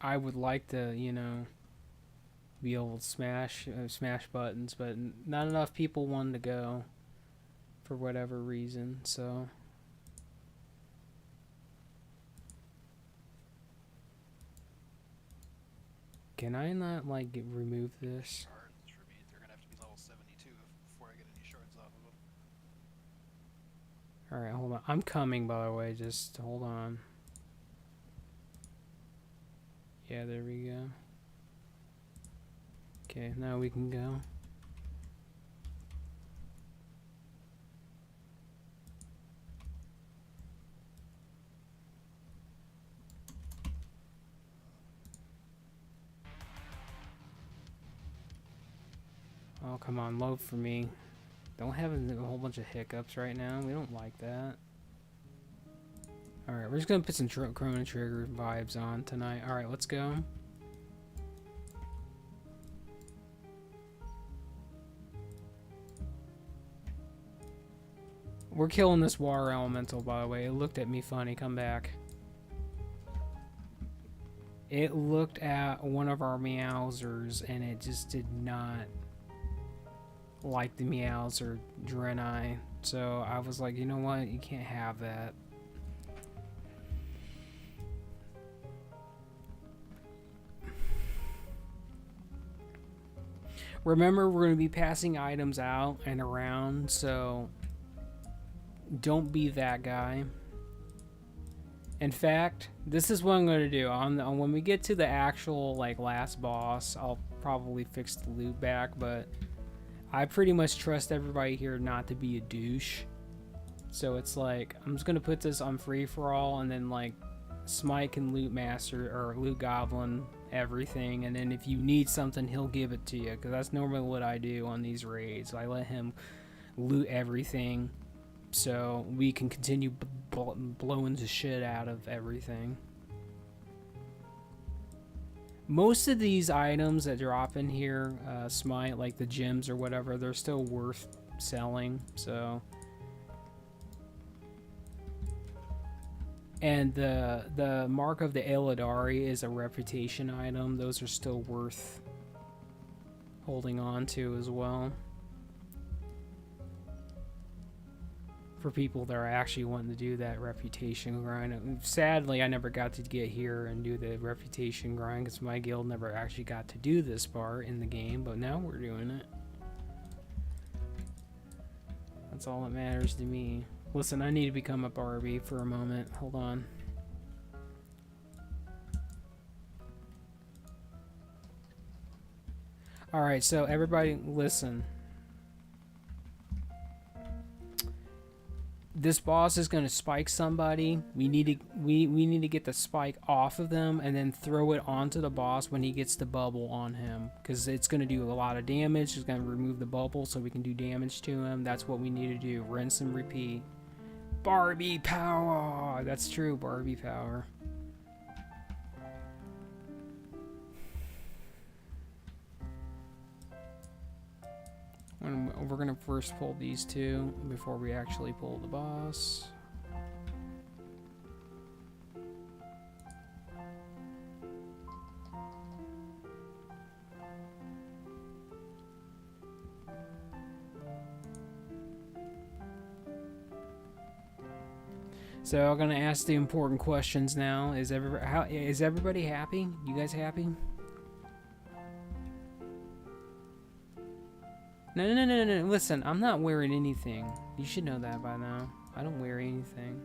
I would like to, you know, be able to smash buttons, but not enough people wanted to go for whatever reason. So can I not like remove this? Shards for me. They're gonna have to be level 72 before I get any shards off of them. All right, hold on. I'm coming, by the way. Just hold on. Yeah, there we go. Okay, now we can go. Oh, come on, load for me. Don't have a whole bunch of hiccups right now. We don't like that. Alright, we're just gonna put some Chrono Trigger vibes on tonight. Alright, let's go. We're killing this water elemental, by the way. It looked at me funny. Come back. It looked at one of our Meowsers, and it just did not like the Meowser Draenei. So I was like, you know what? You can't have that. Remember, we're going to be passing items out and around, so don't be that guy. In fact, this is what I'm going to do. On when we get to the actual like last boss, I'll probably fix the loot back, but I pretty much trust everybody here not to be a douche. So it's like, I'm just going to put this on free for all, and then like Smite can loot master or loot goblin everything, and then if you need something, he'll give it to you, because that's normally what I do on these raids. I let him loot everything so we can continue blowing the shit out of everything. Most of these items that drop in here, Smite, like the gems or whatever, they're still worth selling, so. And the Mark of the Eladari is a reputation item. Those are still worth holding on to as well. For people that are actually wanting to do that reputation grind. Sadly, I never got to get here and do the reputation grind because my guild never actually got to do this part in the game, but now we're doing it. That's all that matters to me. Listen, I need to become a Barbie for a moment. Hold on. Alright, so everybody listen. This boss is going to spike somebody. We need to get the spike off of them and then throw it onto the boss when he gets the bubble on him, because it's going to do a lot of damage. It's going to remove the bubble so we can do damage to him. That's what we need to do. Rinse and repeat. Barbie power. That's true, Barbie power. We're gonna first pull these two before we actually pull the boss. So I'm gonna ask the important questions now. Is everybody happy? You guys happy? No. Listen, I'm not wearing anything. You should know that by now. I don't wear anything.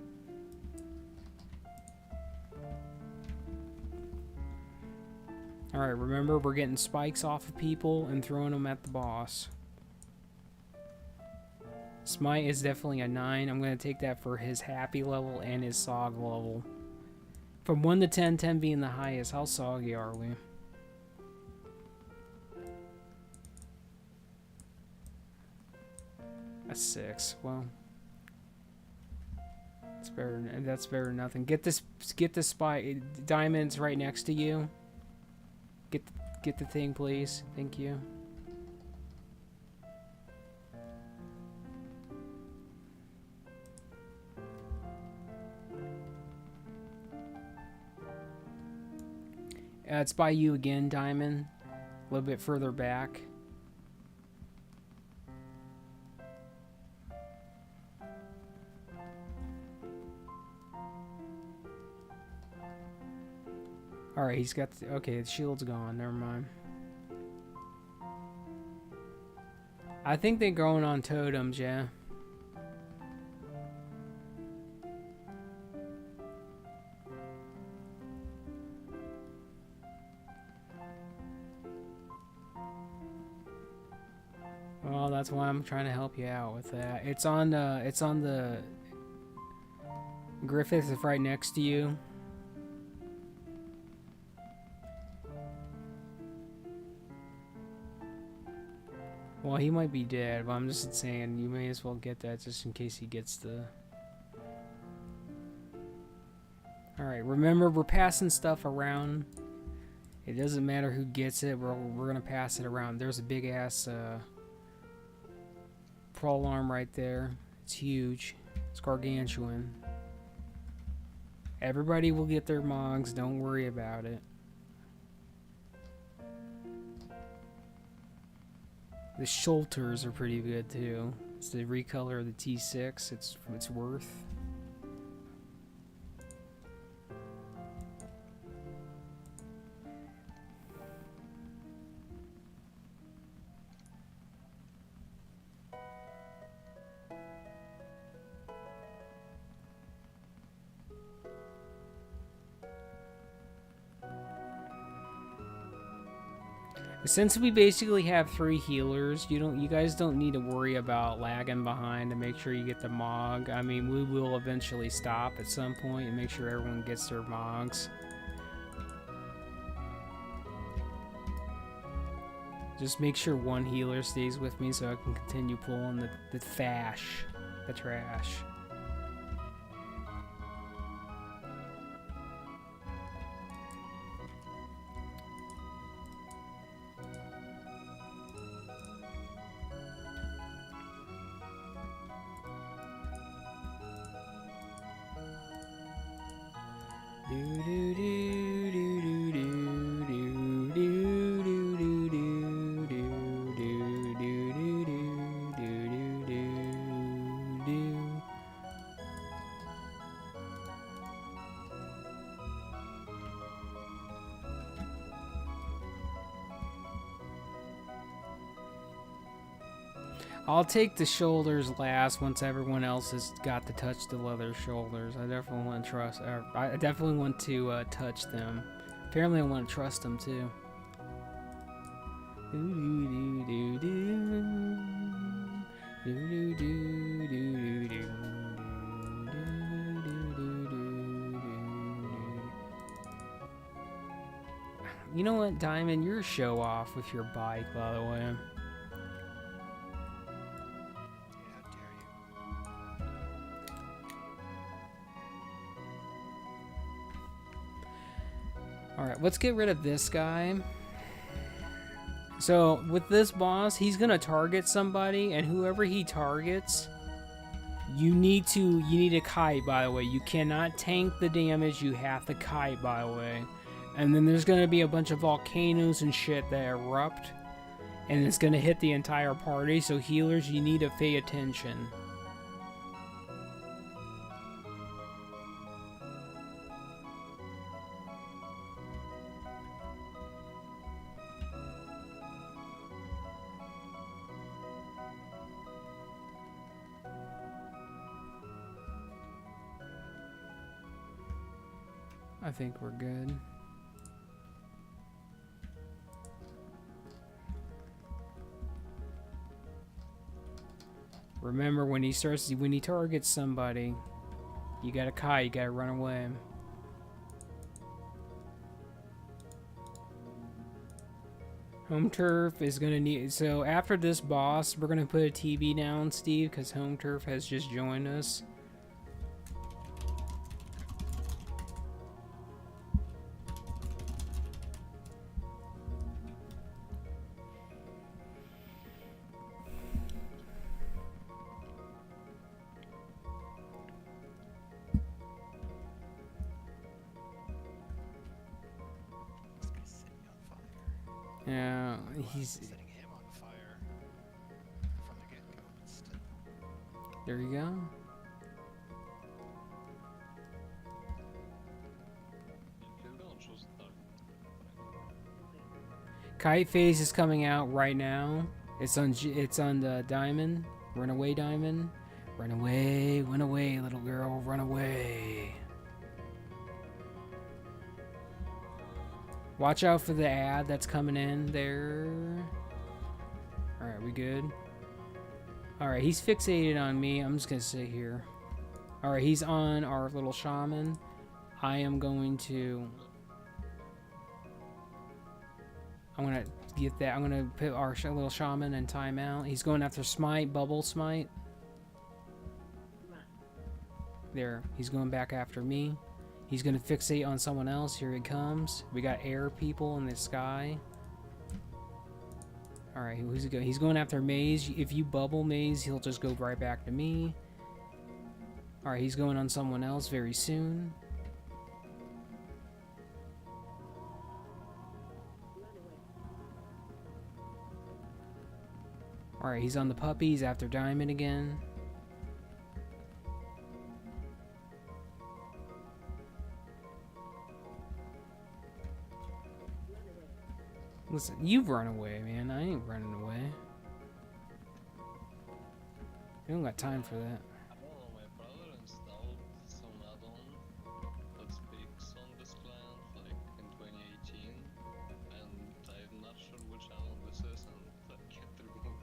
Alright, remember, we're getting spikes off of people and throwing them at the boss. Smite is definitely a 9. I'm going to take that for his happy level and his sog level. From 1 to 10, 10 being the highest. How soggy are we? A 6. Well, it's better. That's better than nothing. Get this spike. Diamond's right next to you. Get the thing, please. Thank you. It's by you again, Diamond. A little bit further back. Alright, he's got... okay, the shield's gone. Never mind. I think they're going on totems, yeah. Well, that's why I'm trying to help you out with that. It's on the Griffith is right next to you. Well, he might be dead, but I'm just saying you may as well get that just in case he gets the... Alright, remember we're passing stuff around. It doesn't matter who gets it, we're gonna pass it around. There's a big ass pro alarm right there. It's huge. It's gargantuan. Everybody will get their mogs, don't worry about it. The shelters are pretty good too. It's the recolor of the T6. It's worth. Since we basically have 3 healers, you guys don't need to worry about lagging behind to make sure you get the Mog. I mean, we will eventually stop at some point and make sure everyone gets their Mogs. Just make sure one healer stays with me so I can continue pulling the trash. I'll take the shoulders last once everyone else has got to touch the leather shoulders. I definitely want to trust. I definitely want to touch them. Apparently, I want to trust them too. You know what, Diamond? You're a show off with your bike, by the way. Alright, let's get rid of this guy. So, with this boss, he's gonna target somebody, and whoever he targets, you need to kite, by the way. You cannot tank the damage, you have to kite, by the way. And then there's gonna be a bunch of volcanoes and shit that erupt, and it's gonna hit the entire party, so healers, you need to pay attention. I think we're good. Remember, when he targets somebody, you gotta kite, you gotta run away. Home turf is gonna need, so after this boss, we're gonna put a TV down, Steve, because home turf has just joined us. Yeah, Well, he's... setting him on fire from the get-go, but still. There you go. Kite phase is coming out right now. It's on the diamond. Run away, diamond. Run away, little girl. Run away. Watch out for the ad that's coming in there. Alright, we good? Alright, he's fixated on me. I'm just gonna sit here. Alright, he's on our little shaman. I am going to... I'm gonna get that. I'm gonna put our little shaman in timeout. He's going after smite, bubble smite. There, he's going back after me. He's gonna fixate on someone else. Here he comes. We got air people in the sky. All right, who's he going? He's going after Maze. If you bubble Maze, he'll just go right back to me. All right, he's going on someone else very soon. Alright, he's on the puppies after Diamond again. Listen, you run away, man. I ain't running away. You don't got time for that. Well, my brother installed some add-on that speaks on this client like in 2018, and I'm not sure which add-on this is, and that can't remove it.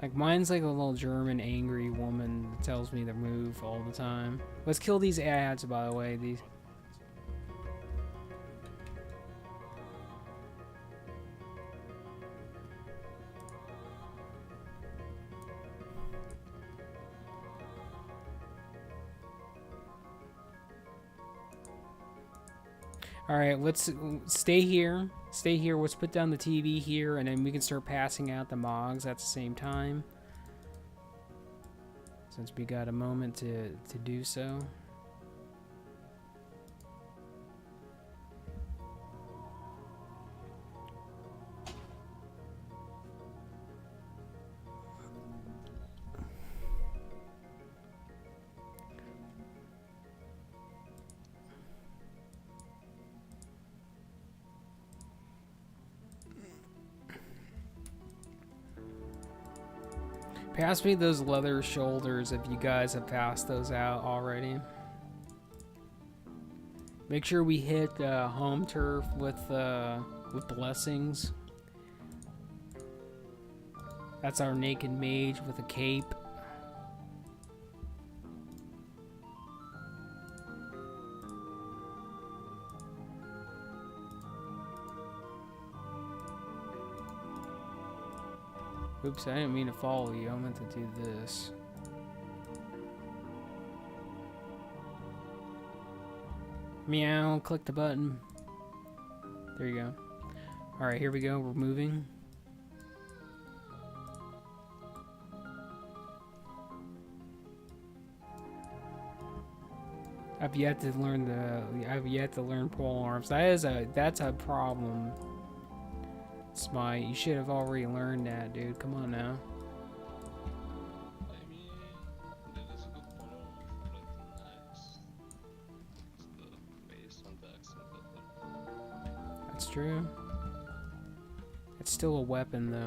Like, mine's like a little German angry woman that tells me to move all the time. Let's kill these ads, by the way. These. Alright, let's stay here. Stay here. Let's put down the TV here, and then we can start passing out the Moggs at the same time. Since we got a moment to do so. Pass me those leather shoulders if you guys have passed those out already. Make sure we hit home turf with blessings. That's our naked mage with a cape. Oops, I didn't mean to follow you. I meant to do this. Meow, click the button. There you go. Alright, here we go. We're moving. I've yet to learn pole arms. That's a problem. Smite, you should have already learned that, dude. Come on now. I mean, that is a good follow-up, but nice. It's the base and the accent better. That's true. It's still a weapon, though. Yeah,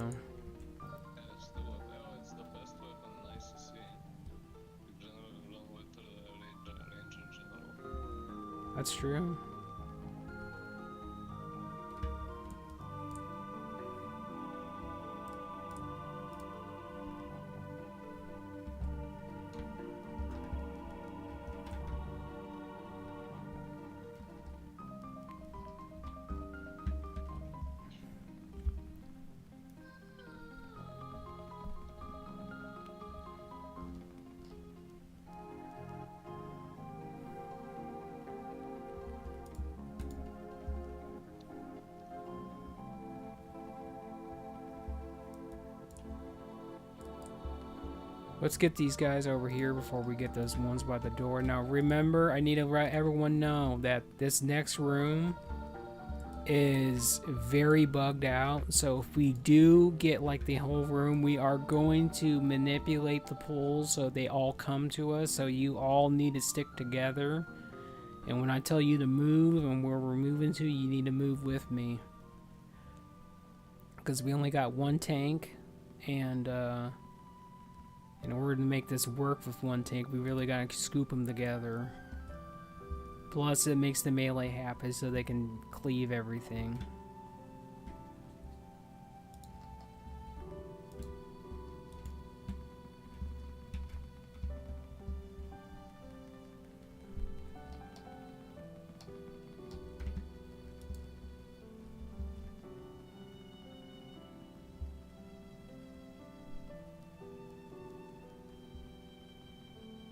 it's the weapon, it's the best weapon, nice to see. You generally run with range in general. That's true. Let's get these guys over here before we get those ones by the door. Now remember, I need to let everyone know that this next room is very bugged out. So if we do get like the whole room, we are going to manipulate the pulls so they all come to us. So you all need to stick together. And when I tell you to move and where we're moving to, you need to move with me. Because we only got one tank, and in order to make this work with one tank, we really gotta scoop them together. Plus, it makes the melee happy so they can cleave everything.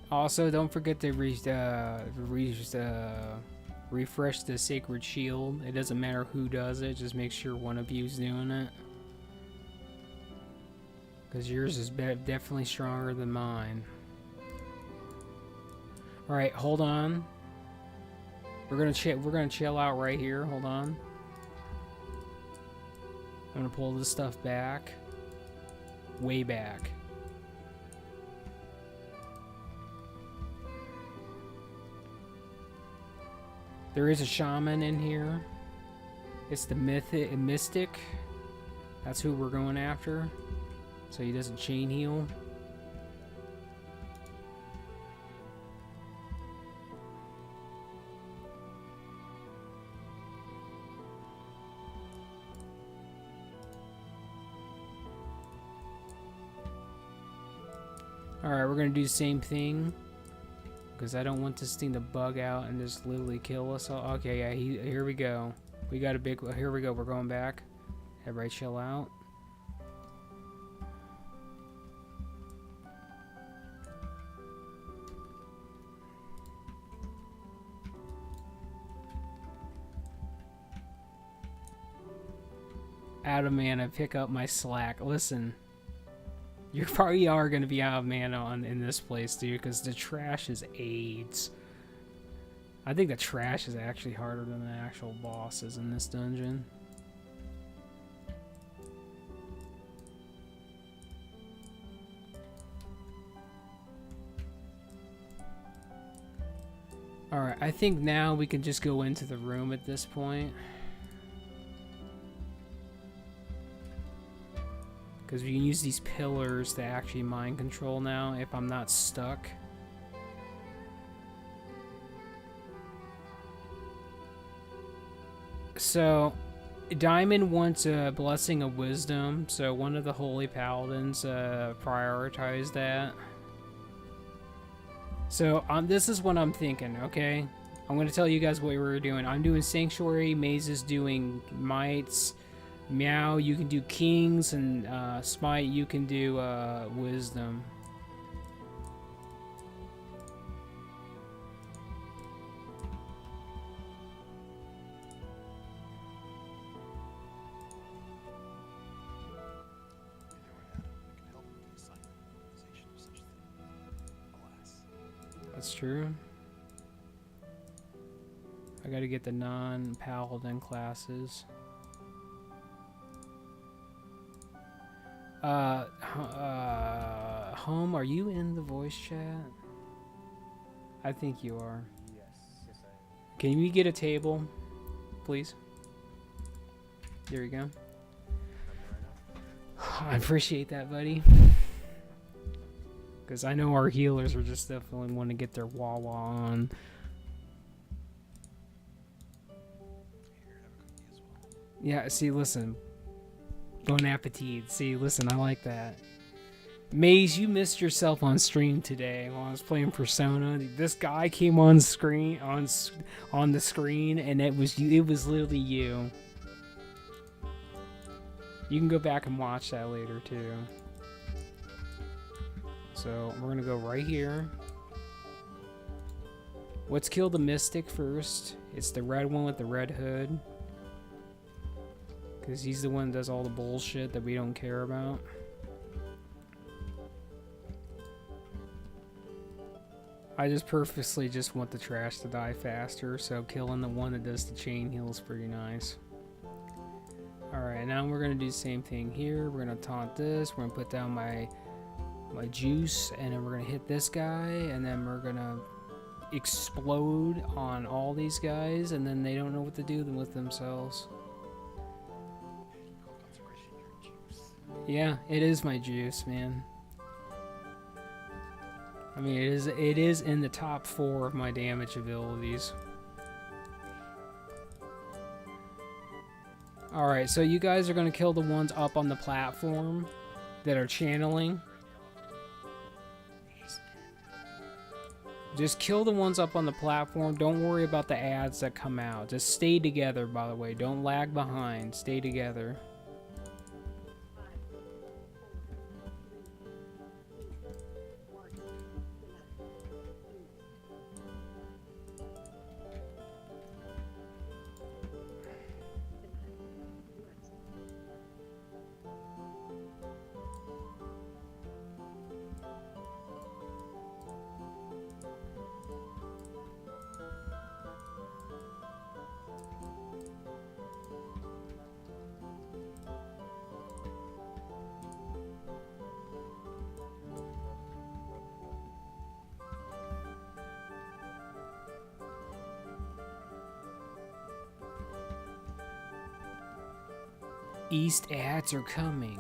Also, don't forget to refresh the Sacred Shield. It doesn't matter who does it, just make sure one of you is doing it. Because yours is definitely stronger than mine. Alright, hold on. We're gonna chill out right here. Hold on. I'm gonna pull this stuff back. Way back. There is a shaman in here. It's the mystic. That's who we're going after. So he doesn't chain heal. Alright, we're gonna do the same thing. Because I don't want this thing to bug out and just literally kill us all. Okay, yeah, here we go. We got a big... Here we go, we're going back. Everybody chill out. Out of mana, pick up my slack. Listen. You probably are going to be out of mana in this place, dude, because the trash is AIDS. I think the trash is actually harder than the actual bosses in this dungeon. Alright, I think now we can just go into the room at this point. Because we can use these pillars to actually mind control now if I'm not stuck. So, Diamond wants a Blessing of Wisdom, so one of the Holy Paladins prioritized that. So, this is what I'm thinking, okay? I'm going to tell you guys what we're doing. I'm doing Sanctuary, Maze is doing Mites, Meow, you can do Kings, and Smite, you can do Wisdom. That's true. I gotta get the non-paladin classes. Home, are you in the voice chat? I think you are. Yes, I am. Can you get a table, please? There you go. I appreciate that, buddy. Because I know our healers are just definitely want to get their wah-wah on. Yeah, see, listen. Bon appetit. See, listen, I like that. Maze, you missed yourself on stream today while I was playing Persona. This guy came on screen on the screen, and it was you. It was literally you. You can go back and watch that later too. So we're gonna go right here. Let's kill the Mystic first. It's the red one with the red hood. Because he's the one that does all the bullshit that we don't care about. I just purposely just want the trash to die faster, so killing the one that does the chain heal is pretty nice. Alright, now we're gonna do the same thing here. We're gonna taunt this. We're gonna put down my juice, and then we're gonna hit this guy, and then we're gonna explode on all these guys, and then they don't know what to do with themselves. Call consecration your juice. Yeah, it is my juice, man. I mean, it is in the top 4 of my damage abilities. Alright, so you guys are going to kill the ones up on the platform that are channeling. Just kill the ones up on the platform. Don't worry about the ads that come out. Just stay together, by the way. Don't lag behind. Stay together. East ads are coming.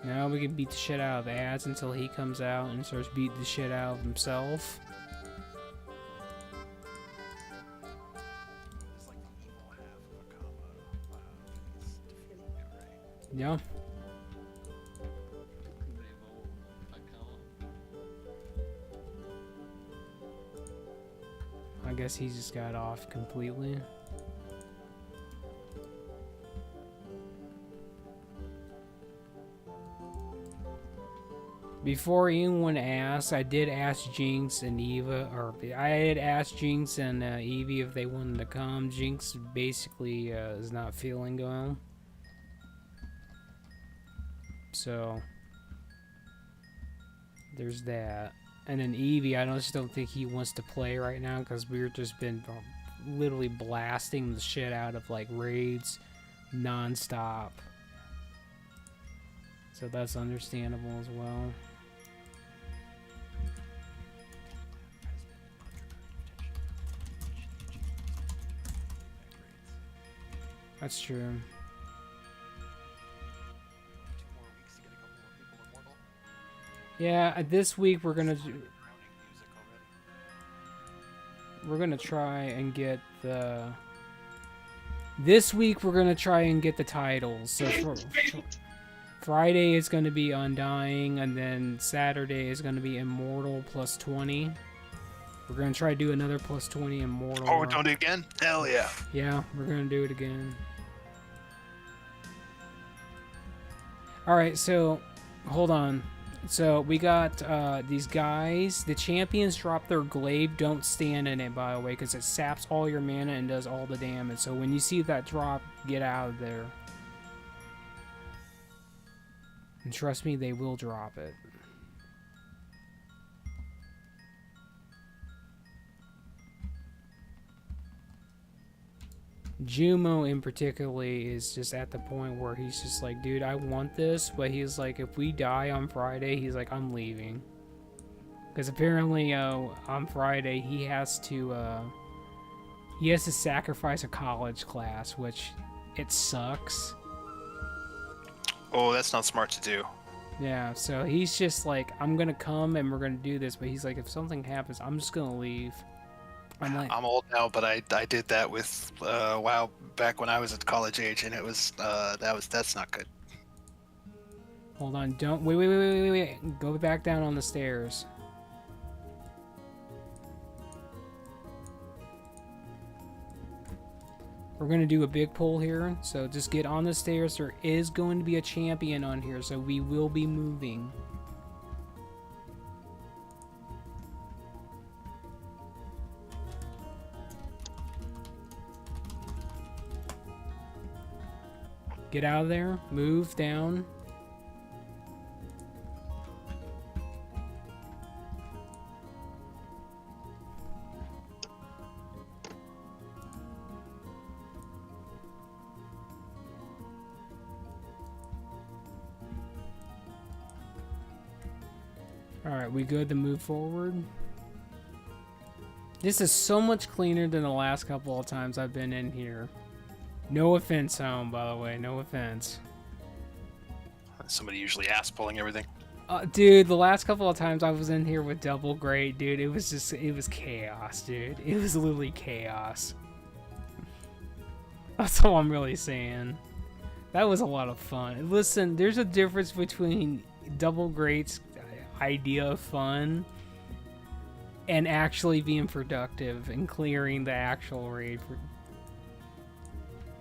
Now we can beat the shit out of ads until he comes out and starts beating the shit out of himself. It's like the evil half of a combo. He's defeating it, right? Yeah. I guess he just got off completely. Before anyone asked, I did ask Jinx and Eva, or I had asked Jinx and Evie if they wanted to come. Jinx basically is not feeling well. So, there's that. And then Evie, I just don't think he wants to play right now because we've just been literally blasting the shit out of like raids non-stop. So that's understandable as well. That's true. 2 more weeks to get a couple more people immortal. Yeah, this week we're gonna Drowning music already. we're gonna try and get the. This week we're gonna try and get the titles. So Friday is gonna be Undying, and then Saturday is gonna be Immortal plus 20. We're gonna try to do another plus 20 Immortal. Oh, we're doing it again? Hell yeah. Yeah, we're gonna do it again. Alright, so hold on. So we got these guys. The champions drop their glaive. Don't stand in it, by the way, because it saps all your mana and does all the damage. So when you see that drop, get out of there. And trust me, they will drop it. Jumo in particularly is just at the point where he's just like, dude, I want this, but he's like, if we die on Friday, he's like, I'm leaving. Because apparently on Friday he has to sacrifice a college class, which it sucks. Oh, that's not smart to do. Yeah, so he's just like, I'm gonna come and we're gonna do this, but he's like, if something happens, I'm just gonna leave. I'm like, I'm old now, but I did that with a while back when I was at college age, and it was that's not good. hold on, don't wait. Go back down on the stairs. We're gonna do a big pull here, so just get on the stairs. There is going to be a champion on here, so we will be moving. Get out of there, move down. Alright, we good to move forward? This is so much cleaner than the last couple of times I've been in here. No offense, home, by the way. No offense. Somebody usually ass pulling everything. Dude, the last couple of times I was in here with double great, dude, it was chaos, dude. It was literally chaos. That's all I'm really saying. That was a lot of fun. Listen, there's a difference between double great's idea of fun and actually being productive and clearing the actual raid.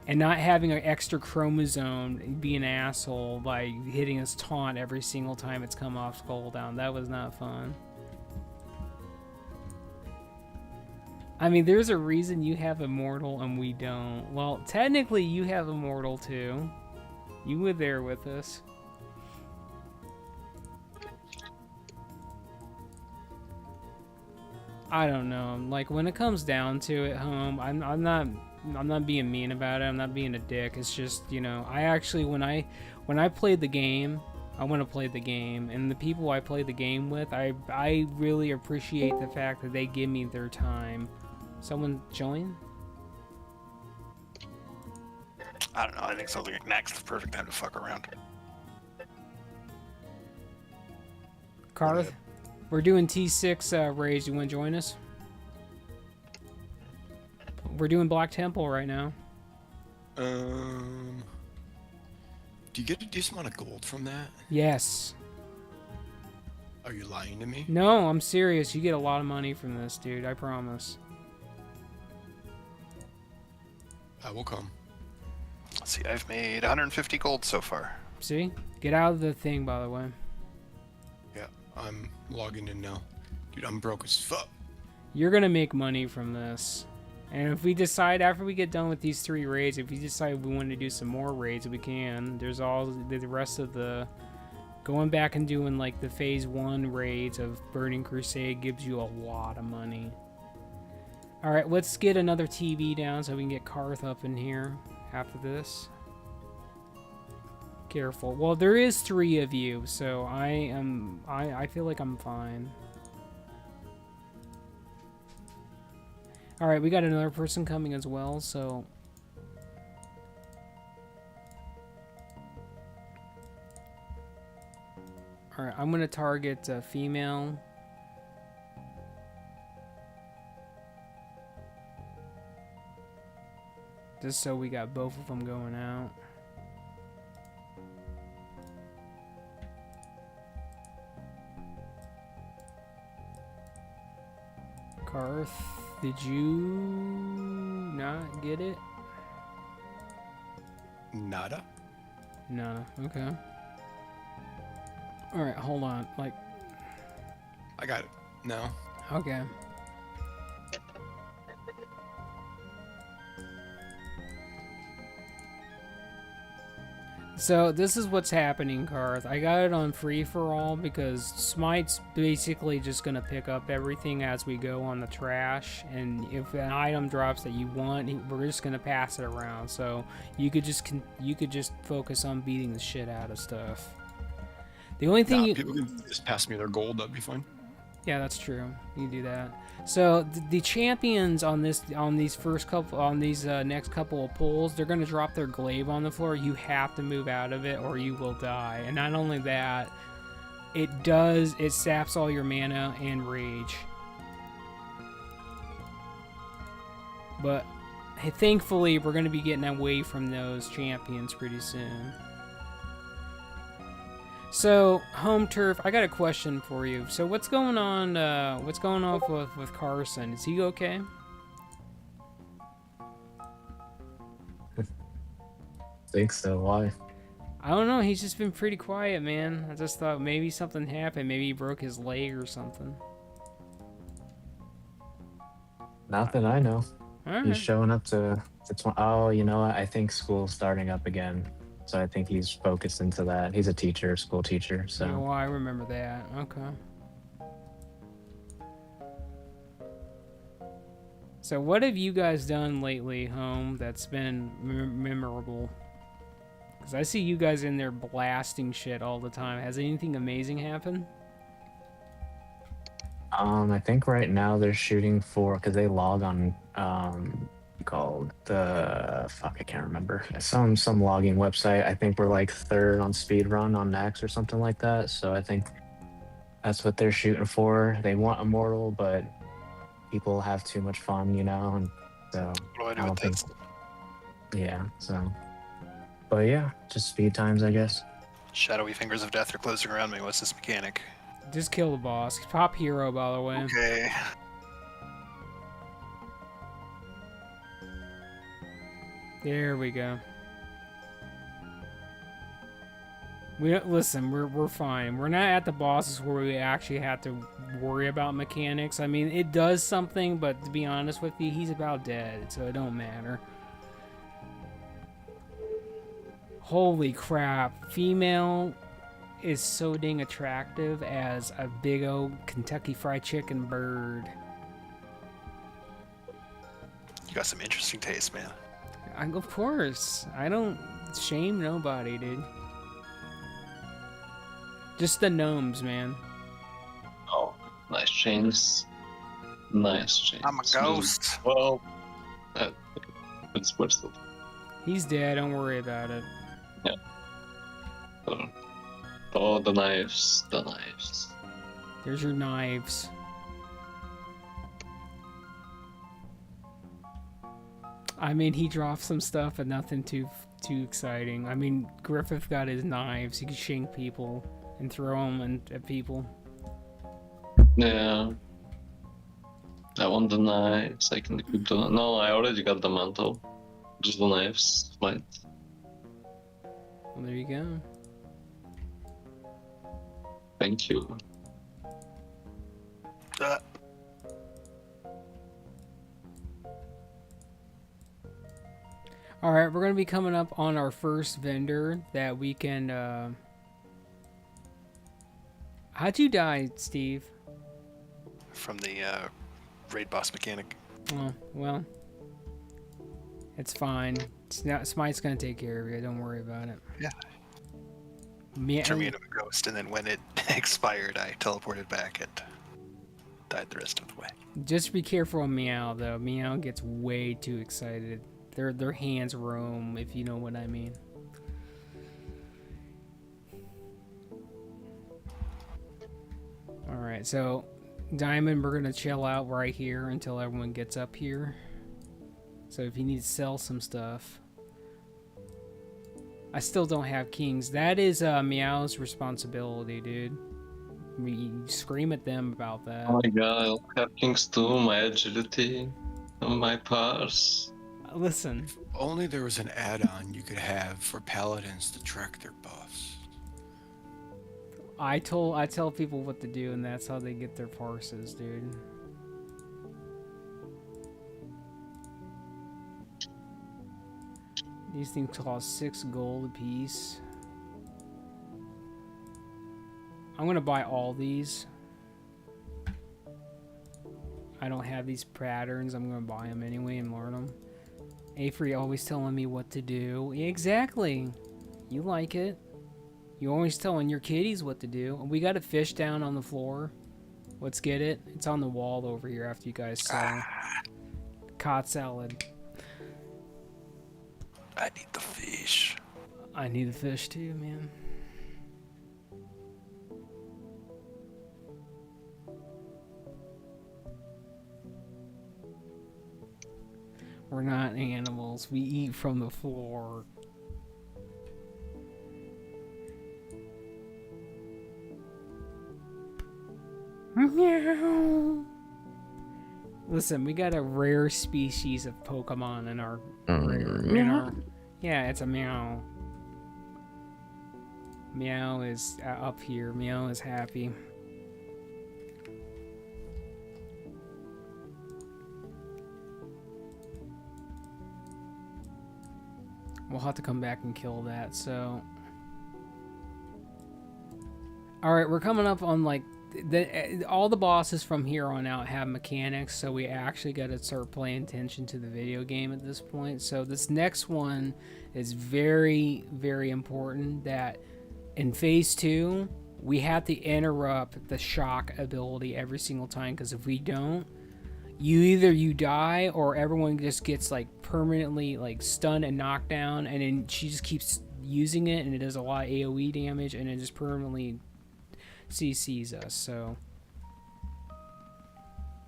And not having an extra chromosome and be an asshole by hitting his taunt every single time it's come off cooldown. That was not fun. I mean, there's a reason you have Immortal and we don't. Well, technically you have Immortal too. You were there with us. I don't know. Like, when it comes down to it, home, I'm not being mean about it. I'm not being a dick. It's just, you know, I actually, when I played the game, I want to play the game, and the people I play the game with, I really appreciate the fact that they give me their time. Someone join? I don't know. I think something like next the perfect time to fuck around. Karth, we're doing T6 raids. You want to join us? We're doing Black Temple right now. Do you get a decent amount of gold from that? Yes. Are you lying to me? No, I'm serious. You get a lot of money from this, dude. I promise. I will come. Let's see, I've made 150 gold so far. See? Get out of the thing, by the way. Yeah, I'm logging in now. Dude, I'm broke as fuck. You're gonna make money from this. And if we decide, after we get done with these 3 raids, if we decide we want to do some more raids, we can. There's all the rest of the... Going back and doing, like, the Phase 1 raids of Burning Crusade gives you a lot of money. Alright, let's get another TV down so we can get Karth up in here after this. Careful. Well, there is 3 of you, so I feel like I'm fine. Alright, we got another person coming as well, so... Alright, I'm going to target female. Just so we got both of them going out. Karth, did you not get it? Nada? No, okay. Alright, hold on. Like, I got it. No. okay. So this is what's happening, Karth. I got it on free-for-all because Smite's basically just going to pick up everything as we go on the trash, and if an item drops that you want, we're just going to pass it around. So you could just focus on beating the shit out of stuff. The only thing People can just pass me their gold, that'd be fine. Yeah, that's true. You can do that. So the champions on these next couple of pulls, they're gonna drop their glaive on the floor. You have to move out of it, or you will die. And not only that, it saps all your mana and rage. But thankfully, we're gonna be getting away from those champions pretty soon. So, home turf, I got a question for you. So, what's going on with Carson? Is he okay? Think so. Why? I don't know. He's just been pretty quiet, man. I just thought maybe something happened. Maybe he broke his leg or something. Not that I know. All right. He's showing up to oh, you know what? I think school's starting up again. So I think he's focused into that. He's a teacher, school teacher. So Yeah, well, I remember that. Okay. So what have you guys done lately, home, that's been memorable? Because I see you guys in there blasting shit all the time. Has anything amazing happened? I think right now they're shooting for because they log on called the fuck I can't remember some logging website. I think we're like third on speed run on Next or something like that. So I think that's what they're shooting for. They want immortal, but people have too much fun, you know, and so What do I I do with don't think this? yeah. So but yeah, just speed times, I guess. Shadowy fingers of death are closing around me. What's this mechanic? Just kill the boss. Pop hero, by the way. Okay. There we go. We don't listen. We're fine. We're not at the bosses where we actually have to worry about mechanics. I mean, it does something, but to be honest with you, he's about dead, so it don't matter. Holy crap! Female is so dang attractive as a big old Kentucky Fried Chicken bird. You got some interesting taste, man. Of course, I don't shame nobody, dude. Just the gnomes, man. Oh, nice chains. Nice chains. I'm a ghost. Well, it's worth it. He's dead. Don't worry about it. Oh, the knives. The knives. There's your knives. I mean, he dropped some stuff, but nothing too exciting. I mean, Griffith got his knives. He could shank people and throw them at people. Yeah. I want the knives. I can equip the. No, I already got the mantle. Just the knives. Might. Well, there you go. Thank you. All right, we're gonna be coming up on our first vendor that we can. How'd you die, Steve? From the raid boss mechanic. Oh, well, it's fine. Smite's gonna take care of you. Don't worry about it. Yeah. Me, Turned me into a ghost, and then when it expired, I teleported back and died the rest of the way. just be careful of Meow though. Meow gets way too excited. Their hands roam, if you know what I mean. All right, so Diamond, we're gonna chill out right here until everyone gets up here. So if you need to sell some stuff, I still don't have kings. That is Meow's responsibility, dude. You scream at them about that. Oh my god, I'll have kings too. My agility, my powers. Listen, If only there was an add-on you could have for paladins to track their buffs. I tell people what to do, and that's how they get their parses, dude. These things cost 6 gold a piece. I'm gonna buy all these. I don't have these patterns. I'm gonna buy them anyway and learn them. Avery always telling me what to do. Exactly. You like it. You always telling your kiddies what to do. We got a fish down on the floor. Let's get it. It's on the wall over here after you guys saw. Cod salad. I need the fish. I need the fish too, man. We're not animals. We eat from the floor. Meow. Listen, we got a rare species of Pokemon in our yeah, it's a meow. Meow is up here. Meow is happy. We'll have to come back and kill that, so... Alright, we're coming up on, like... all the bosses from here on out have mechanics, so we actually got to start paying attention to the video game at this point. So this next one is very, very important, that in Phase 2, we have to interrupt the shock ability every single time, because if we don't, you die or everyone just gets like permanently like stunned and knocked down, and then she just keeps using it and it does a lot of AoE damage and it just permanently CCs us. So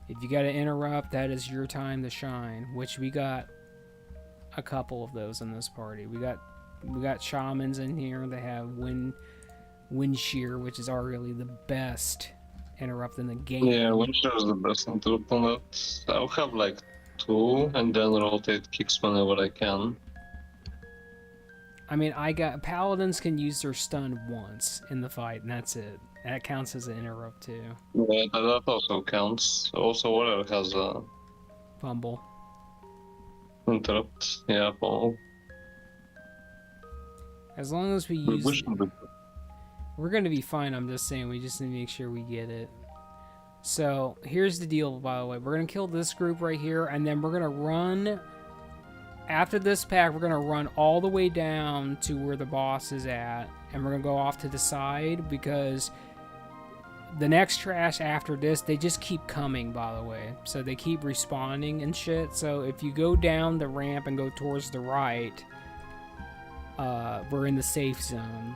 if you got to interrupt, that is your time to shine, which we got a couple of those in this party. We got shamans in here that have wind shear, which is arguably the best interrupt in the game. Yeah, Winter is the best interrupt on that. I'll have like 2 and then rotate kicks whenever I can. I mean, paladins can use their stun once in the fight, and that's it. That counts as an interrupt too. Yeah, that also counts. Also, Warrior has a Fumble. interrupt. Yeah, well, As long as we we use, wish we're gonna be fine. I'm just saying, we just need to make sure we get it. So here's the deal, by the way. We're gonna kill this group right here, and then we're gonna run. After this pack, we're gonna run all the way down to where the boss is at, and we're gonna go off to the side, because the next trash after this, they just keep coming, by the way. So they keep respawning and shit. So if you go down the ramp and go towards the right, we're in the safe zone.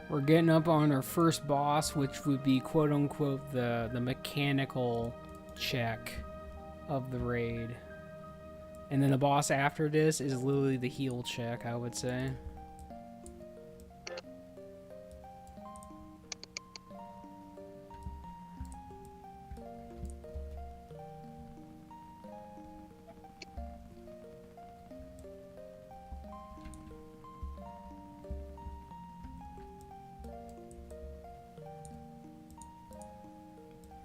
We're getting up on our first boss, which would be quote-unquote the mechanical check of the raid. And then the boss after this is literally the heal check, I would say.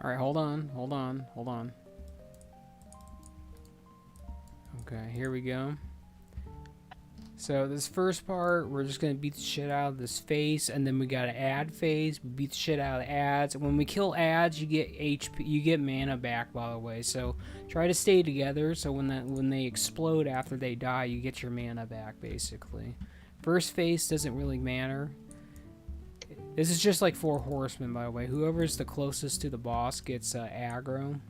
Alright, hold on. Okay, here we go. So this first part, we're just gonna beat the shit out of this face, and then we got an ad phase. We beat the shit out of the ads. And when we kill ads, you get HP, you get mana back, by the way. So try to stay together, so when they explode after they die, you get your mana back, basically. First phase doesn't really matter. This is just like 4 horsemen, by the way. Whoever's the closest to the boss gets aggro.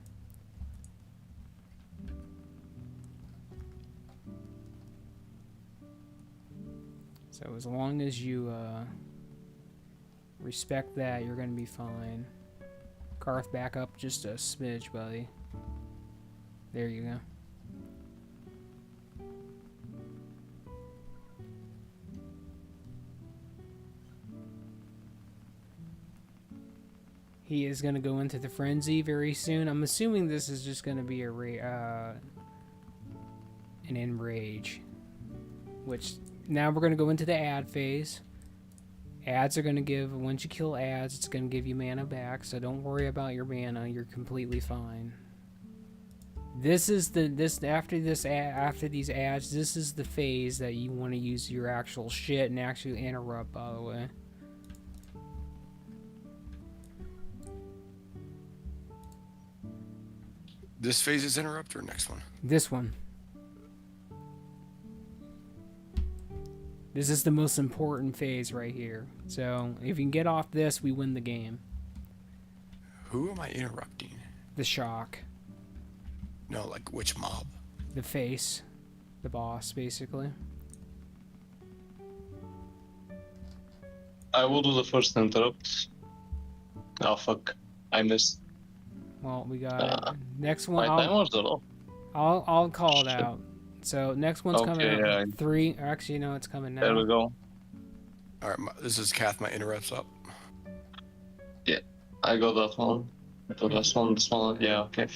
So as long as you respect that, you're gonna be fine. Carth, back up just a smidge, buddy. There you go. He is going to go into the frenzy very soon. I'm assuming this is just going to be an enrage. Which, now we're going to go into the ad phase. Ads are going to give, once you kill ads, it's going to give you mana back. So don't worry about your mana. You're completely fine. This is after these ads, this is the phase that you want to use your actual shit and actually interrupt, by the way. This phase is interrupt or next one? This one. This is the most important phase right here. So if you can get off this, we win the game. Who am I interrupting? The shock. No, like which mob? The face. The boss, basically. I will do the first interrupt. Oh fuck, I missed. Well, we got next one. My time was low. I'll call it out. So next one's coming Okay, up. yeah. 3. Actually, no, it's coming now. There we go. All right, this is Kath. My interrupts up. Yeah, I got that one. The last one, this one, yeah, okay.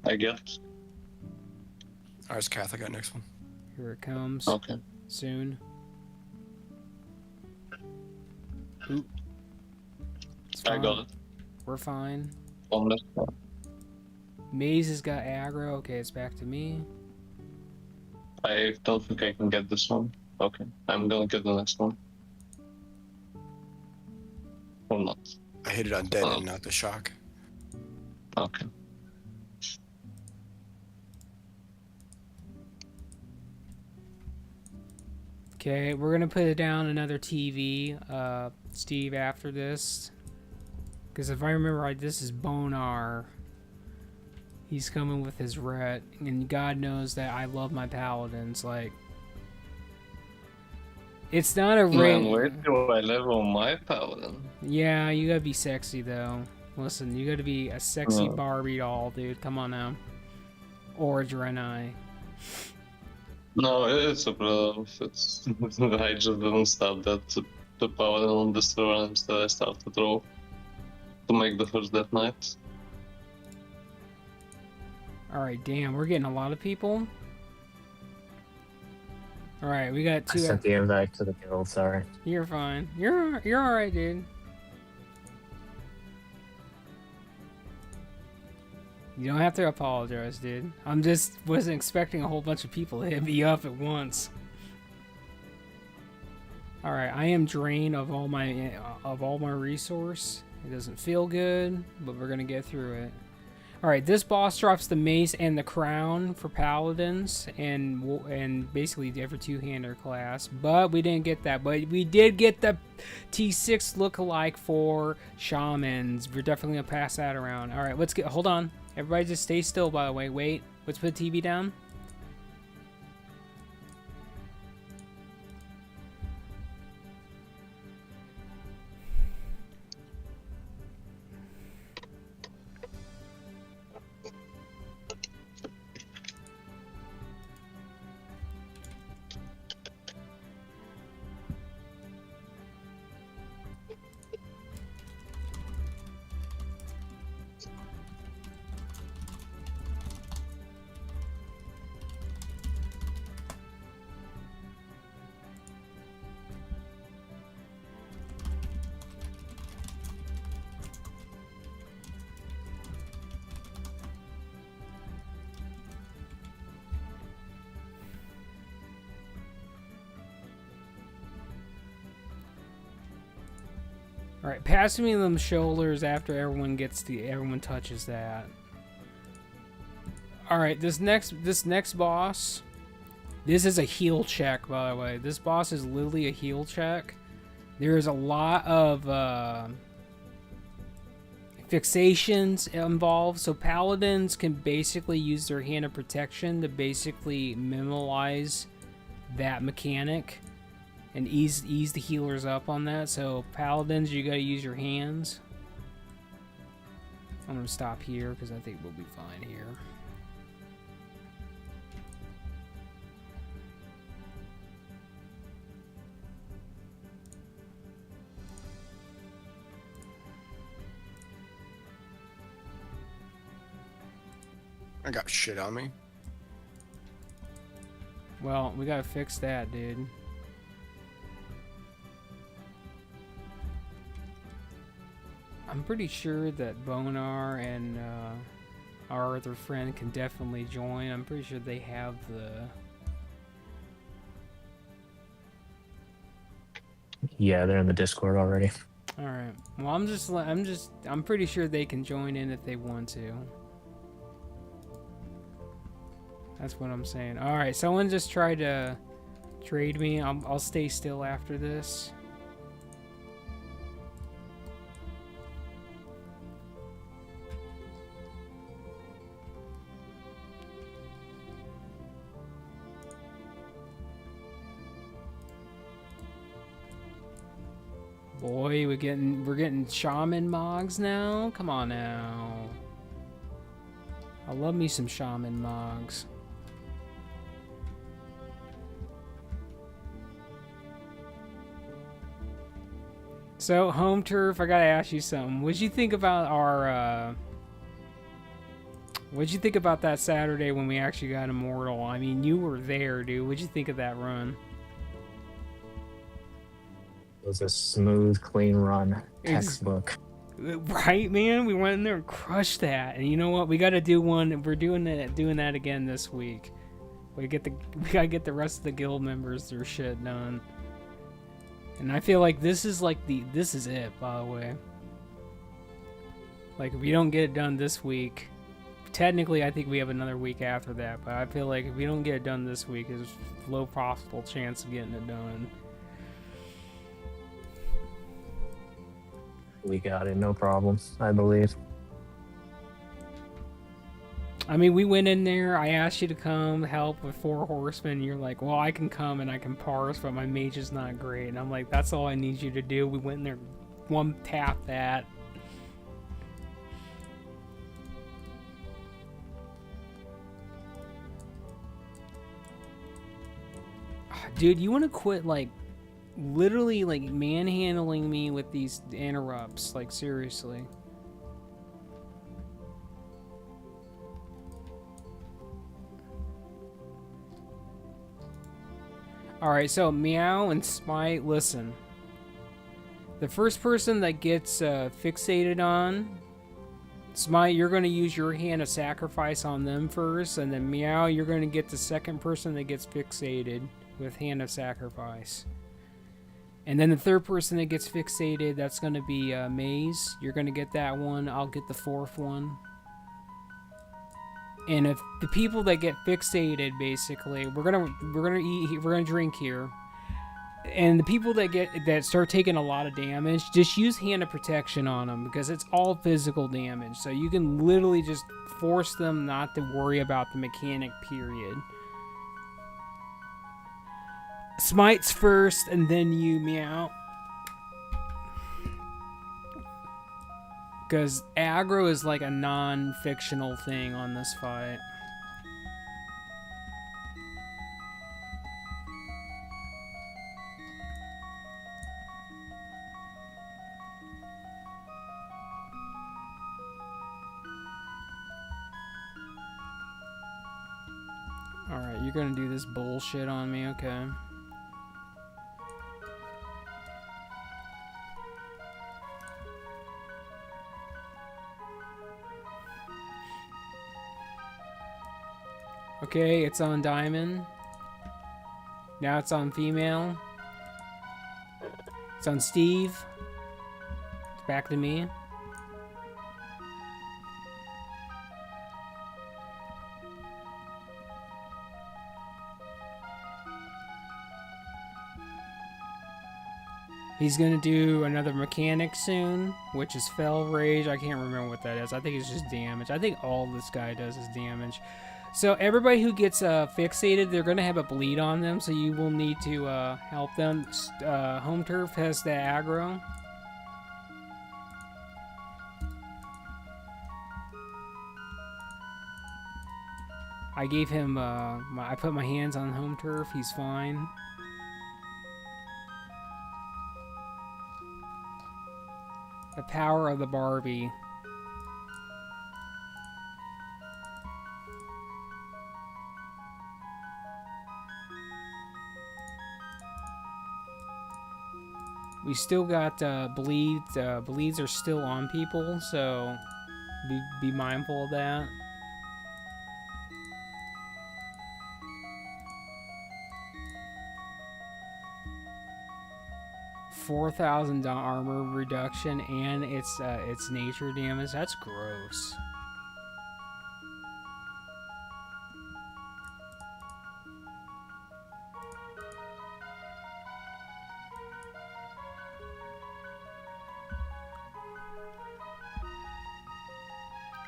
I get. All right, it's Kath. I got next one. Here it comes. Okay. Soon. Oop. It's I fine. got it. We're fine. One left one. Maze has got aggro. Okay, it's back to me. I don't think I can get this one. Okay, I'm gonna get the next one. Or not. I hit it on dead Oh. end, not the shock. Okay. Okay, we're gonna put down another TV, Steve, after this. Because if I remember right, this is Bonar. He's coming with his ret, and God knows that I love my paladins. Like, it's not a Man, where do I level my paladin? Yeah, you gotta be sexy though. Listen, you gotta be a sexy Oh. Barbie doll, dude. Come on now. Or Draenei. No, it's a problem. It's I just didn't stop that the paladin on the surrounds that I started to throw to make the first Death Knight. Alright, damn, we're getting a lot of people. Alright, we got I two. sent the invite to the guild. Sorry. You're fine. You're alright, dude. You don't have to apologize, dude. I'm just wasn't expecting a whole bunch of people to hit me up at once. Alright, I am drained of all my resource. It doesn't feel good, but we're gonna get through it. Alright, this boss drops the mace and the crown for paladins and basically every two-hander class, but we didn't get that. But we did get the T6 lookalike for shamans. We're definitely gonna pass that around. Alright, let's get. Hold on, everybody, just stay still. By the way, wait. Let's put the TV down. All right, pass me them shoulders after everyone touches that. All right, this next boss, this is a heal check, by the way. This boss is literally a heal check. There is a lot of fixations involved, so paladins can basically use their hand of protection to basically memorize that mechanic and ease the healers up on that. So paladins, you gotta use your hands. I'm gonna stop here because I think we'll be fine here. I got shit on me. Well, we gotta fix that, dude. I'm pretty sure that Bonar and our other friend can definitely join. I'm pretty sure they have the... Yeah, they're in the Discord already. All right. Well, I'm pretty sure they can join in if they want to. That's what I'm saying. All right, someone just tried to trade me. I'll stay still after this. Boy, we're getting shaman mogs now. Come on now. I love me some shaman mogs. So, home turf, I gotta ask you something. What'd you think about our what'd you think about that Saturday when we actually got immortal? I mean, you were there, dude. What'd you think of that run? It was a smooth, clean run. Textbook. Right, man? We went in there and crushed that. And you know what? We got to do one. We're doing that again this week. We gotta get the rest of the guild members their shit done. And I feel like this is it, by the way. Like, if we don't get it done this week, technically I think we have another week after that, but I feel like if we don't get it done this week, there's low possible chance of getting it done. We got it, no problem, I believe. I mean, we went in there, I asked you to come help with 4 horsemen, and you're like, well, I can come and I can parse, but my mage is not great. And I'm like, that's all I need you to do. We went in there, one tap that. Dude, you want to quit, like, literally, like, manhandling me with these interrupts? Like, seriously. Alright, so Meow and Smite, listen. The first person that gets fixated on, Smite, you're going to use your hand of sacrifice on them first, and then Meow, you're going to get the second person that gets fixated with hand of sacrifice. And then the third person that gets fixated, that's going to be Maze. You're going to get that one. I'll get the fourth one. And if the people that get fixated, basically, we're gonna drink here. And the people that start taking a lot of damage, just use Hand of Protection on them, because it's all physical damage. So you can literally just force them not to worry about the mechanic, period. Smites first, and then you, Meow. Because aggro is like a non-fictional thing on this fight. Alright, you're gonna do this bullshit on me, okay. Okay, it's on Diamond. Now it's on Female. It's on Steve. It's back to me. He's gonna do another mechanic soon, which is Fell Rage. I can't remember what that is. I think it's just damage. I think all this guy does is damage. So everybody who gets fixated, they're going to have a bleed on them, so you will need to help them. Home Turf has the aggro. I gave him, I put my hands on Home Turf, he's fine. The power of the Barbie. We still got bleeds. Bleeds are still on people, so be mindful of that. $4,000 armor reduction, and it's nature damage. That's gross.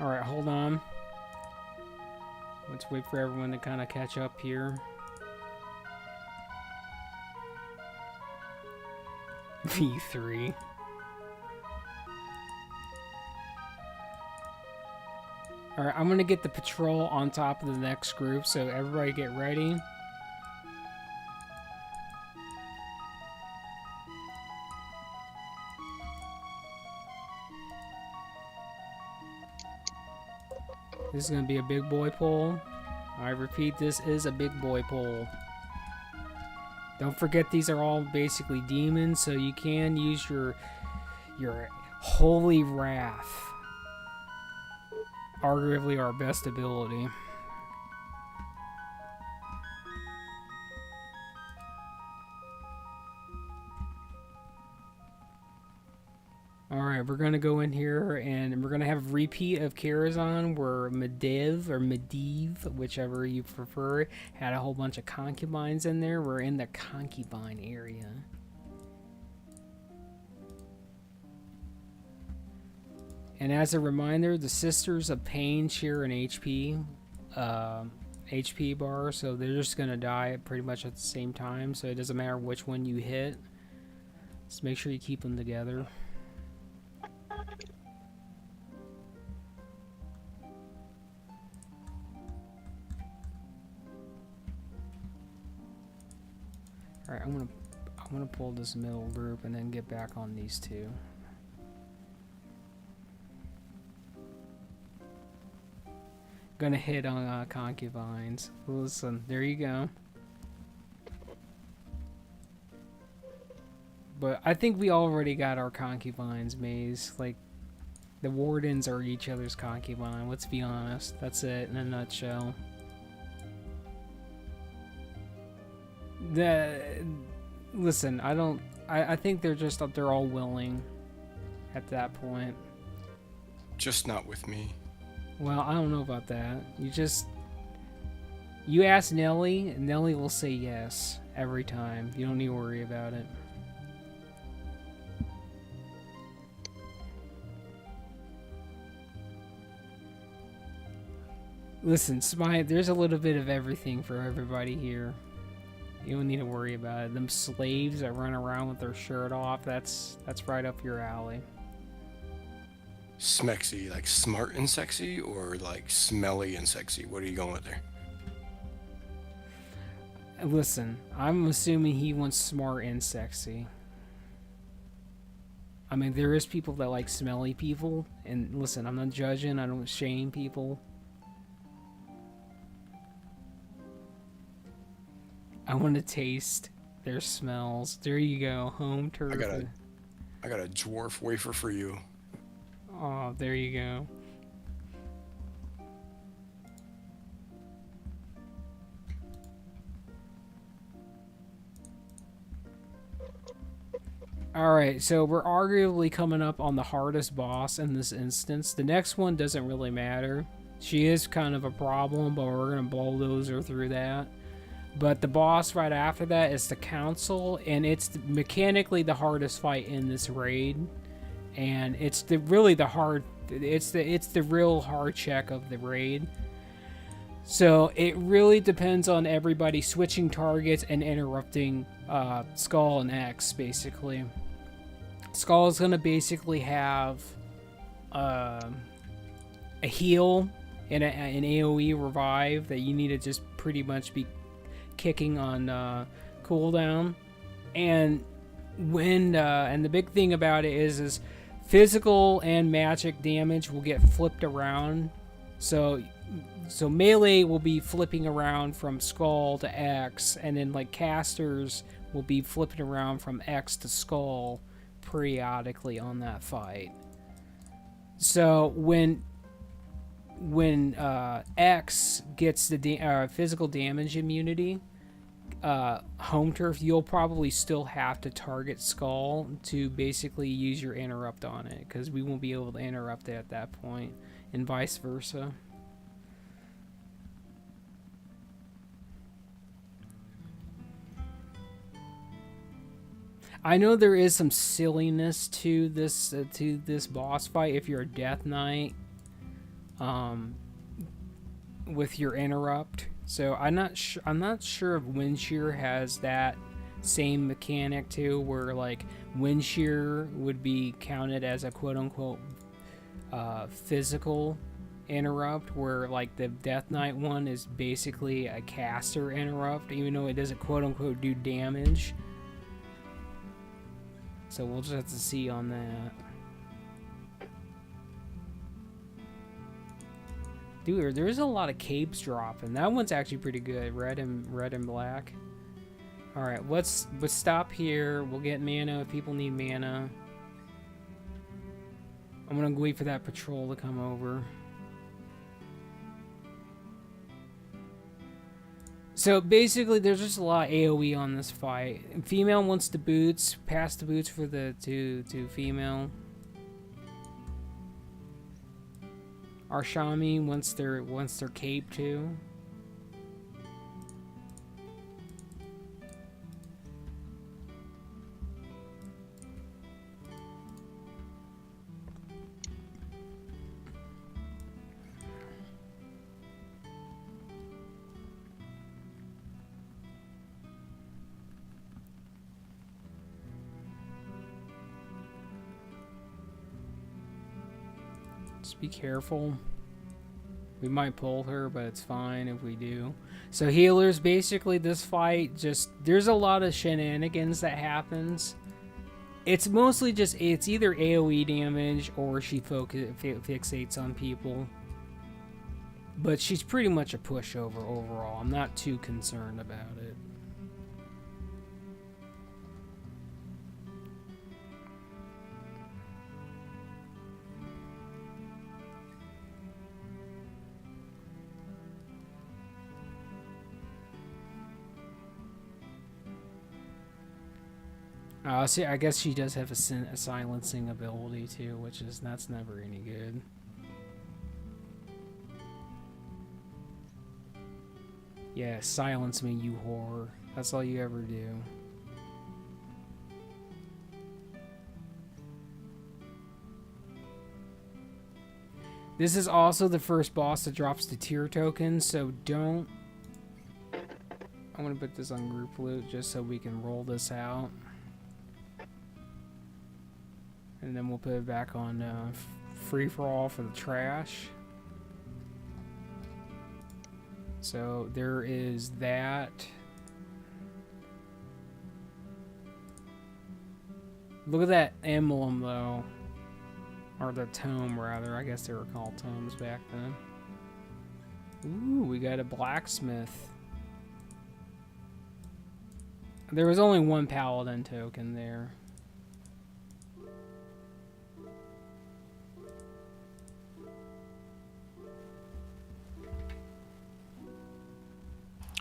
Alright, hold on. Let's wait for everyone to kind of catch up here. V3. Alright, I'm gonna get the patrol on top of the next group, so everybody get ready. This is going to be a big boy pull. I repeat, this is a big boy pull. Don't forget these are all basically demons, so you can use your Holy Wrath. Arguably our best ability. Alright, we're gonna go in here and we're gonna have a repeat of Karazhan where Medivh or Medivh, whichever you prefer, had a whole bunch of concubines in there. We're in the concubine area. And as a reminder, the Sisters of Pain share an HP bar, so they're just gonna die pretty much at the same time, so it doesn't matter which one you hit. Just make sure you keep them together. Alright, I'm gonna pull this middle group and then get back on these two. Gonna hit on concubines. Listen, there you go. But I think we already got our concubines, Maze. Like, the Wardens are each other's concubine. Let's be honest. That's it in a nutshell. Listen, I think they're all willing at that point. Just not with me. Well, I don't know about that. You ask Nelly, and Nelly will say yes every time. You don't need to worry about it. Listen, Smite, there's a little bit of everything for everybody here. You don't need to worry about it. Them slaves that run around with their shirt off, that's right up your alley. Smexy, like smart and sexy, or like smelly and sexy? What are you going with there? Listen, I'm assuming he wants smart and sexy. I mean, there is people that like smelly people, and listen, I'm not judging, I don't shame people. I want to taste their smells. There you go, home turf. I got a dwarf wafer for you. Oh, there you go. Alright, so we're arguably coming up on the hardest boss in this instance. The next one doesn't really matter. She is kind of a problem, but we're going to bulldoze her through that. But the boss right after that is the Council, and it's mechanically the hardest fight in this raid. And it's the real hard check of the raid. So it really depends on everybody switching targets and interrupting Skull and X, basically. Skull is going to basically have a heal and an AoE revive that you need to just pretty much be kicking on cooldown. And and the big thing about it is physical and magic damage will get flipped around. So melee will be flipping around from Skull to X, and then like casters will be flipping around from X to Skull periodically on that fight. So when X gets the physical damage immunity, home turf, you'll probably still have to target Skull to basically use your interrupt on it, because we won't be able to interrupt it at that point, and vice versa. I know there is some silliness to this boss fight if you're a Death Knight with your interrupt. So I'm not sure if Windshear has that same mechanic too, where like Windshear would be counted as a quote-unquote physical interrupt, where like the Death Knight one is basically a caster interrupt, even though it doesn't quote-unquote do damage. So we'll just have to see on that. Dude, there's a lot of capes dropping. That one's actually pretty good. Red and black. Alright, let's stop here. We'll get mana if people need mana. I'm gonna wait for that patrol to come over. So basically, there's just a lot of AoE on this fight. Female wants the boots. Pass the boots for the to female. our Shami once they're caped too. Just be careful. We might pull her, but it's fine if we do. So healers, basically this fight, just there's a lot of shenanigans that happens. It's mostly just, it's either AoE damage or she fixates on people. But she's pretty much a pushover overall. I'm not too concerned about it. See, I guess she does have a silencing ability too, which is, that's never any good. Yeah, silence me, you whore. That's all you ever do. This is also the first boss that drops the tier token, so don't... I'm gonna put this on group loot just so we can roll this out. And then we'll put it back on free-for-all for the trash. So there is that. Look at that emblem, though. Or the tome, rather. I guess they were called tomes back then. Ooh, we got a blacksmith. There was only one paladin token there.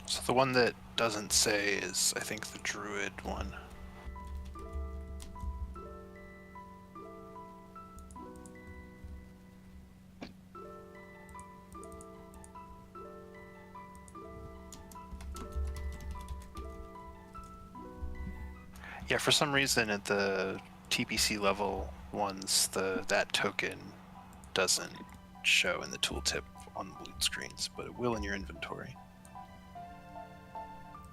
So the one that doesn't say is, I think, the druid one. Yeah, for some reason at the TPC level ones, that token doesn't show in the tooltip on the loot screens, but it will in your inventory.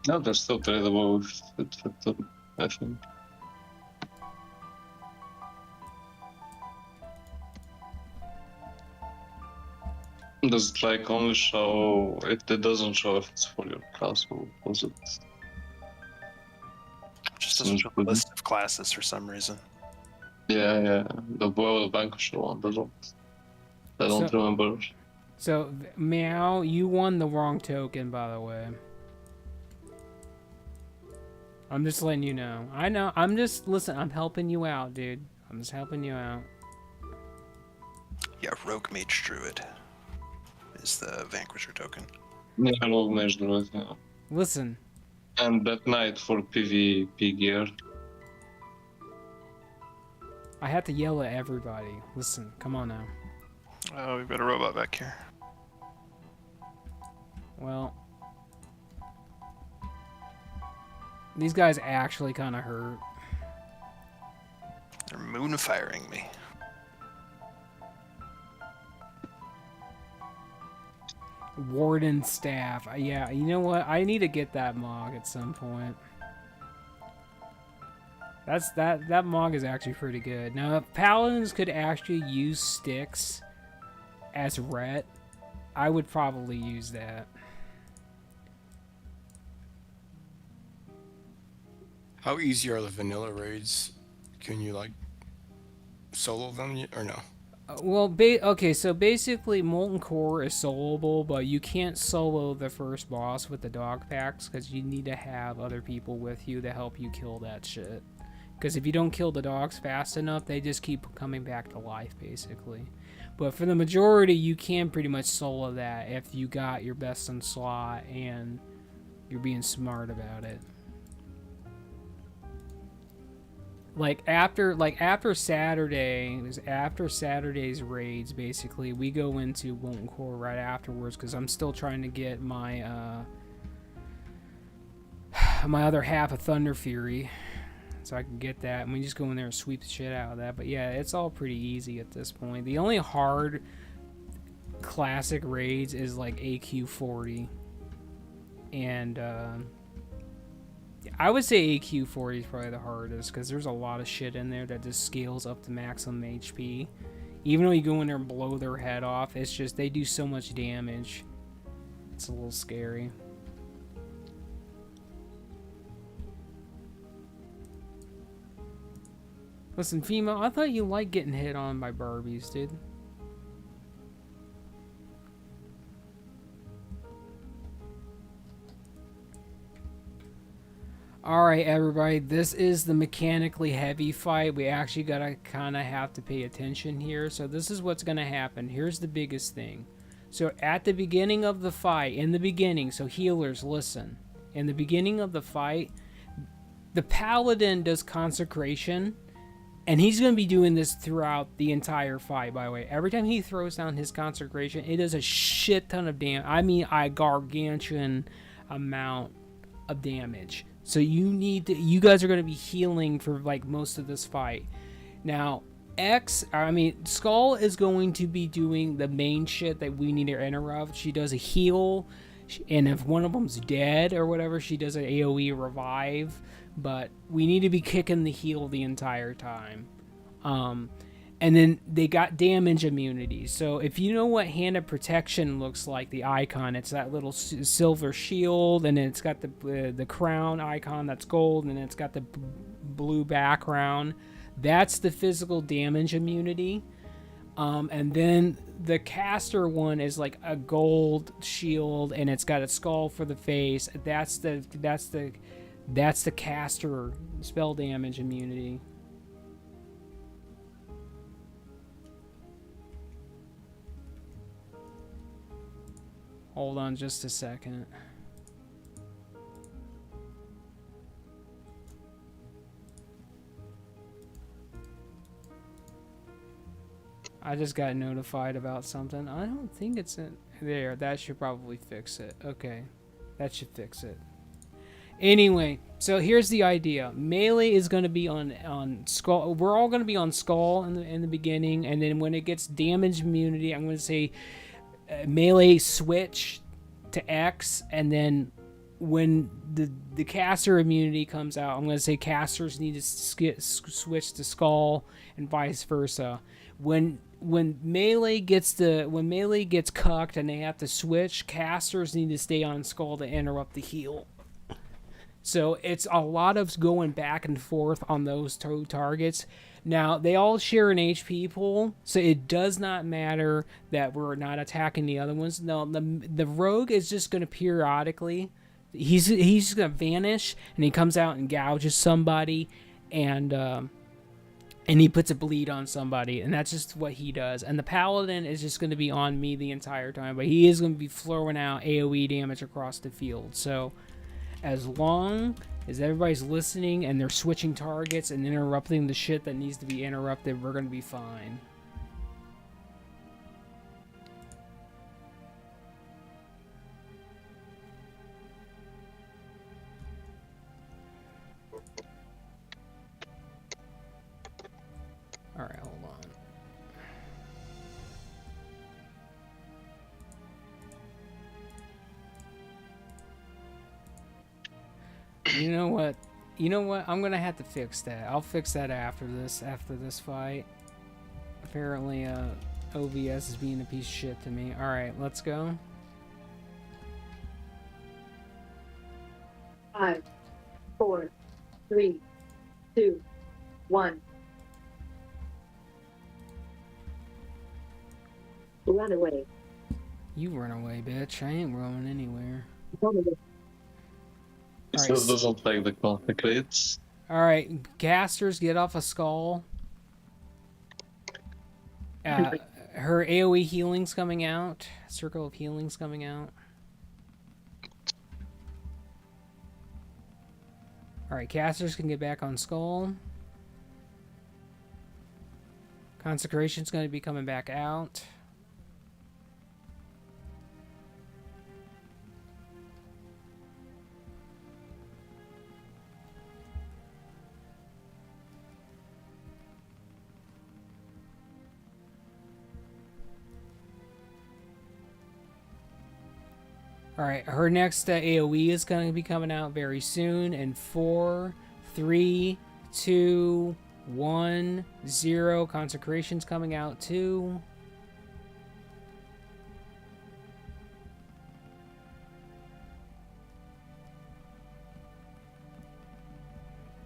No, they're still tradable with them, I think. Does it like only show, it doesn't show if it's for your class, or was it? It just doesn't show the list of classes for some reason. Yeah, the Vanquisher one doesn't. I don't remember. So, Meow, you won the wrong token, by the way. I'm just letting you know. I know, listen, I'm helping you out, dude. I'm just helping you out. Yeah, Rogue Mage Druid is the Vanquisher token. Yeah, Rogue Mage Druid, yeah. Listen. And that night for PvP gear. I have to yell at everybody. Listen, come on now. Oh, we've got a robot back here. Well, these guys actually kind of hurt. They're moonfiring me. Warden staff. Yeah, you know what? I need to get that Mog at some point. That Mog is actually pretty good. Now, if Paladins could actually use sticks as ret, I would probably use that. How easy are the vanilla raids? Can you like solo them or no? Well, okay, so basically Molten Core is soloable, but you can't solo the first boss with the dog packs because you need to have other people with you to help you kill that shit. Because if you don't kill the dogs fast enough, they just keep coming back to life, basically. But for the majority, you can pretty much solo that if you got your best in slot and you're being smart about it. after Saturday's raids, basically we go into Molten Core right afterwards because I'm still trying to get my my other half of Thunder Fury, so I can get that, and we just go in there and sweep the shit out of that. But yeah, it's all pretty easy at this point. The only hard classic raids is like AQ40, and I would say AQ40 is probably the hardest because there's a lot of shit in there that just scales up to maximum HP. Even though you go in there and blow their head off, it's just they do so much damage. It's a little scary. Listen, female, I thought you liked getting hit on by Barbies, dude. Alright, everybody, this is the mechanically heavy fight. We actually gotta kind of have to pay attention here. So this is what's gonna happen. Here's the biggest thing. So at the beginning of the fight, so healers, listen. In the beginning of the fight, the Paladin does Consecration, and he's going to be doing this throughout the entire fight, by the way. Every time he throws down his Consecration, it does a shit ton of damage. I mean, a gargantuan amount of damage. So you guys are going to be healing for like most of this fight. Now, Skull is going to be doing the main shit that we need to interrupt. She does a heal, and if one of them's dead or whatever, she does an AoE revive. But we need to be kicking the heal the entire time. And then they got damage immunity. So if you know what Hand of Protection looks like, the icon, it's that little silver shield, and then it's got the crown icon that's gold, and it's got the blue background. That's the physical damage immunity. And then the caster one is like a gold shield, and it's got a skull for the face. That's the caster spell damage immunity. Hold on just a second. I just got notified about something. I don't think it's in there. That should probably fix it. Okay. That should fix it. Anyway, so here's the idea. Melee is going to be on Skull. We're all going to be on Skull in the beginning, and then when it gets damage immunity, I'm going to say melee switch to X, and then when the caster immunity comes out, I'm going to say casters need to switch to Skull, and vice versa. When melee gets cucked and they have to switch, casters need to stay on Skull to interrupt the heal. So it's a lot of going back and forth on those two targets. Now, they all share an HP pool, so it does not matter that we're not attacking the other ones. No, the rogue is just going to periodically, he's just going to vanish, and he comes out and gouges somebody, and he puts a bleed on somebody, and that's just what he does. And the paladin is just going to be on me the entire time, but he is going to be throwing out AoE damage across the field. So as long as everybody's listening and they're switching targets and interrupting the shit that needs to be interrupted, we're going to be fine. Alright, hold on. You know what? I'm gonna have to fix that. I'll fix that after this fight. Apparently, OBS is being a piece of shit to me. Alright, let's go. 5, 4, 3, 2, 1. Run away. You run away, bitch. I ain't running anywhere. It still doesn't like the conflicts. Alright, casters, get off a Skull. Her AoE healing's coming out. Circle of healing's coming out. Alright, casters can get back on Skull. Consecration's going to be coming back out. Alright, her next AoE is going to be coming out very soon. In 4, 3, 2, 1, 0. Consecration's coming out too.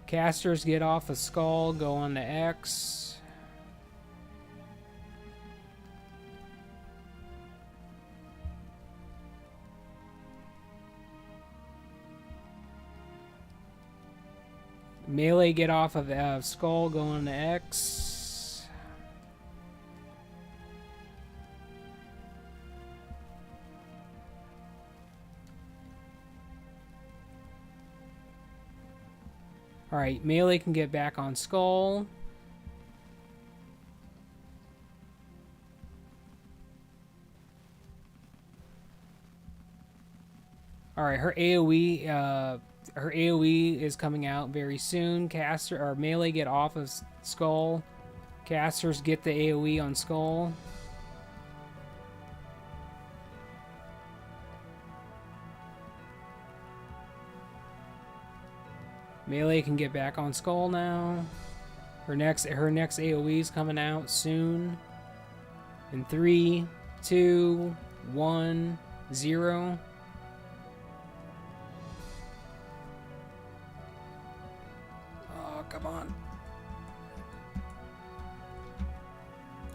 Casters get off a skull, go on to X. Melee get off of skull, go on to X. Alright, melee can get back on skull. Alright, her AoE is coming out very soon. Caster or melee get off of skull. Casters get the AoE on skull. Melee can get back on skull now. Her next AoE is coming out soon. In 3, 2, 1, 0. Come on.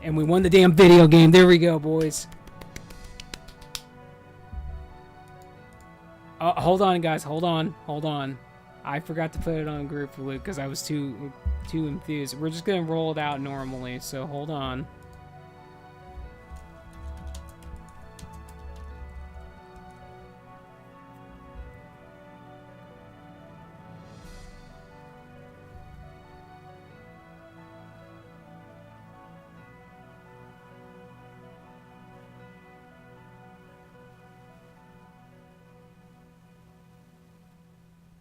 And we won the damn video game. There we go, boys. Hold on, guys. Hold on. I forgot to put it on group for Luke because I was too enthused. We're just going to roll it out normally, so hold on.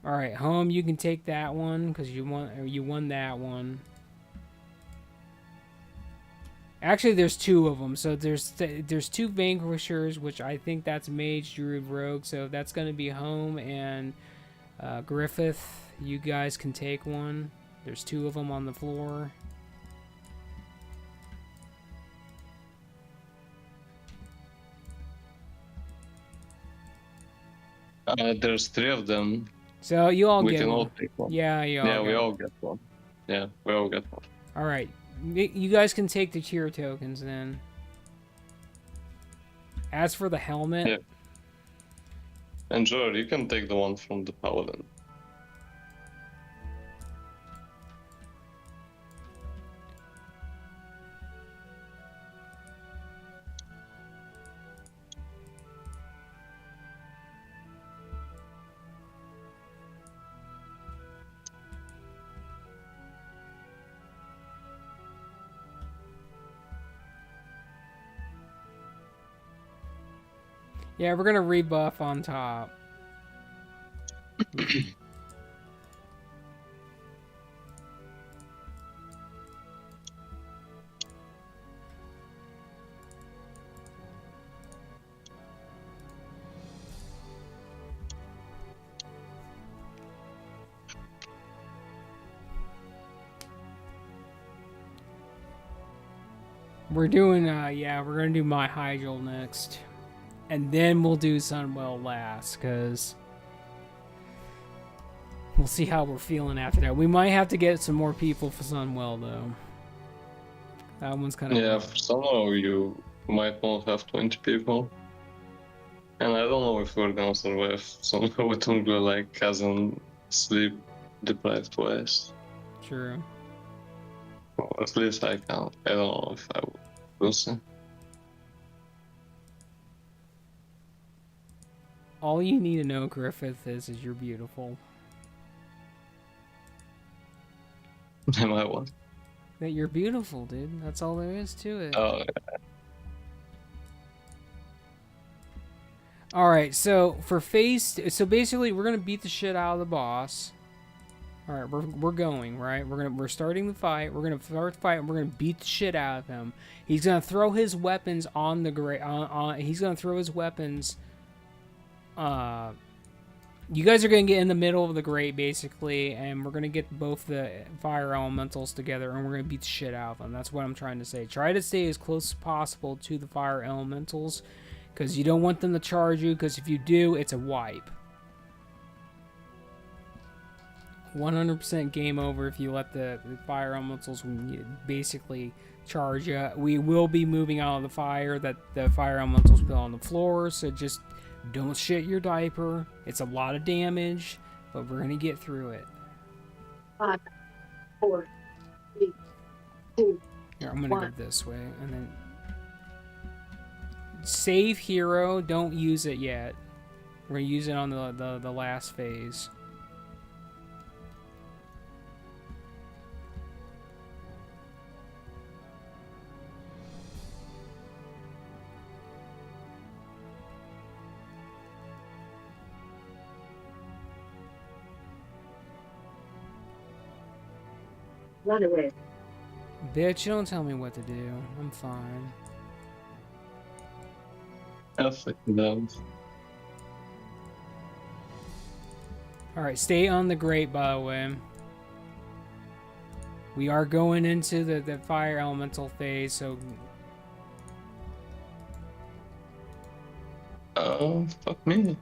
All right, home. You can take that one because you won that one. Actually, there's 2 of them. So there's 2 vanquishers, which I think that's mage, druid, rogue. So that's going to be home and Griffith. You guys can take one. There's 2 of them on the floor. There's 3 of them. So you all We get can one. all take one. Yeah, We all get one. Yeah, we all get one. All right, you guys can take the cheer tokens then. As for the helmet, Yeah. And George, you can take the one from the paladin. yeah, we're gonna rebuff on top. We're doing, yeah, we're gonna do my Hygel next. And then we'll do Sunwell last, because we'll see how we're feeling after that. We might have to get some more people for Sunwell, though. That one's kind of... Yeah, for somehow you might not have 20 people. And I don't know if we're gonna survive somehow with Ungla like hasn't sleep deprived twice. True. Well, at least I can't. I don't know if I will. We'll see. All you need to know, Griffith, is you're beautiful. Am I one? That you're beautiful, dude. That's all there is to it. Oh, All right, so for so basically we're gonna beat the shit out of the boss. All right, we're going right. We're starting the fight. We're gonna start the fight. And we're gonna beat the shit out of him. He's gonna throw his weapons on the grate. He's gonna throw his weapons. You guys are gonna get in the middle of the grate basically, and we're gonna get both the fire elementals together, and we're gonna beat the shit out of them. That's what I'm trying to say. Try to stay as close as possible to the fire elementals. Because you don't want them to charge you, because if you do, it's a wipe. 100% game over if you let the fire elementals basically charge you. We will be moving out of the fire that the fire elementals put on the floor, so just don't shit your diaper. It's a lot of damage, but we're going to get through it. 5, 4, 3, 2. Here, I'm going to go this way, and then... Save hero, don't use it yet. We're gonna use it on the last phase. Run away. Bitch, you don't tell me what to do. I'm fine. fucking dumb. Alright, stay on the grate, by the way. We are going into the fire elemental phase, so... Oh, fuck me.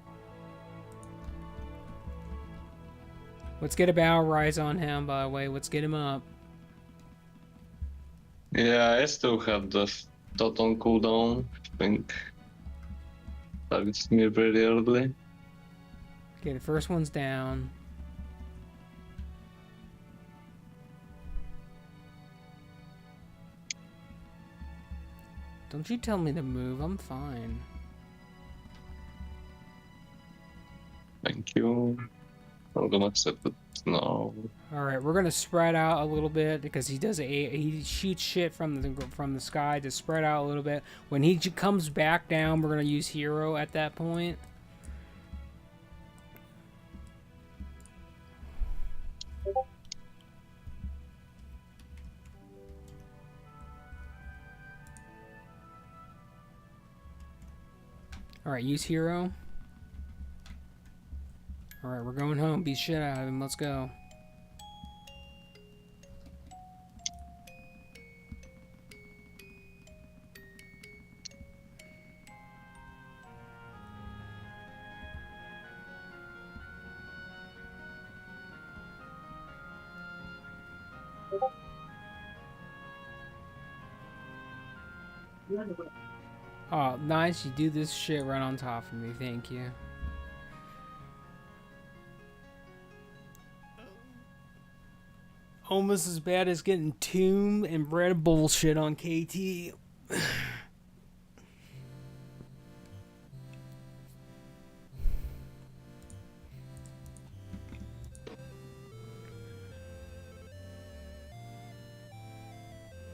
Let's get a battle rise on him, by the way. Let's get him up. Yeah, I still have the dot on cooldown. I think targets me very early. Okay, the first one's down. Don't you tell me to move, I'm fine. Thank you. I'm gonna accept it now. Alright, we're gonna spread out a little bit because he shoots shit from the sky to spread out a little bit. When he comes back down, we're gonna use hero at that point. Alright, use hero. Alright, we're going home. Beat shit out of him. Let's go. Run away. Oh, nice. You do this shit right on top of me. Thank you. Almost as bad as getting tomb and bread bullshit on KT.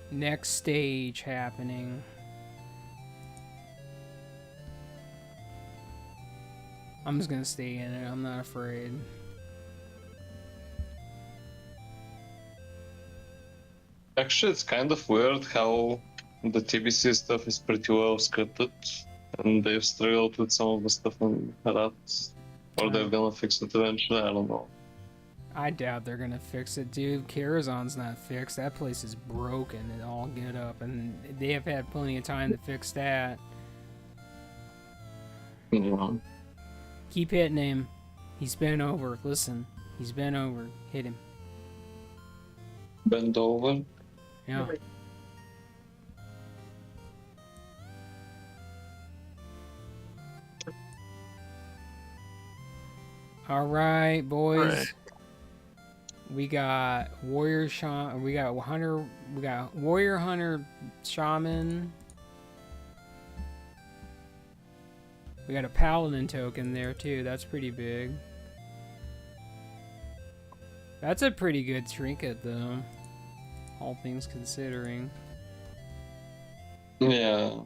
Next stage happening. I'm just gonna stay in it. I'm not afraid. Actually, it's kind of weird how the TBC stuff is pretty well scripted, and they've struggled with some of the stuff in Rats. Or they're gonna fix it eventually, I don't know. I doubt they're gonna fix it, dude. Karazhan's not fixed. That place is broken and all get up, and they have had plenty of time to fix that. Yeah. Keep hitting him. He's bent over. Listen, he's bent over. Hit him. Bend over. Yeah. All right, boys. All right. We got warrior shaman. We got hunter. We got warrior hunter shaman. We got a paladin token there too. That's pretty big. That's a pretty good trinket though. all things considering. Yeah.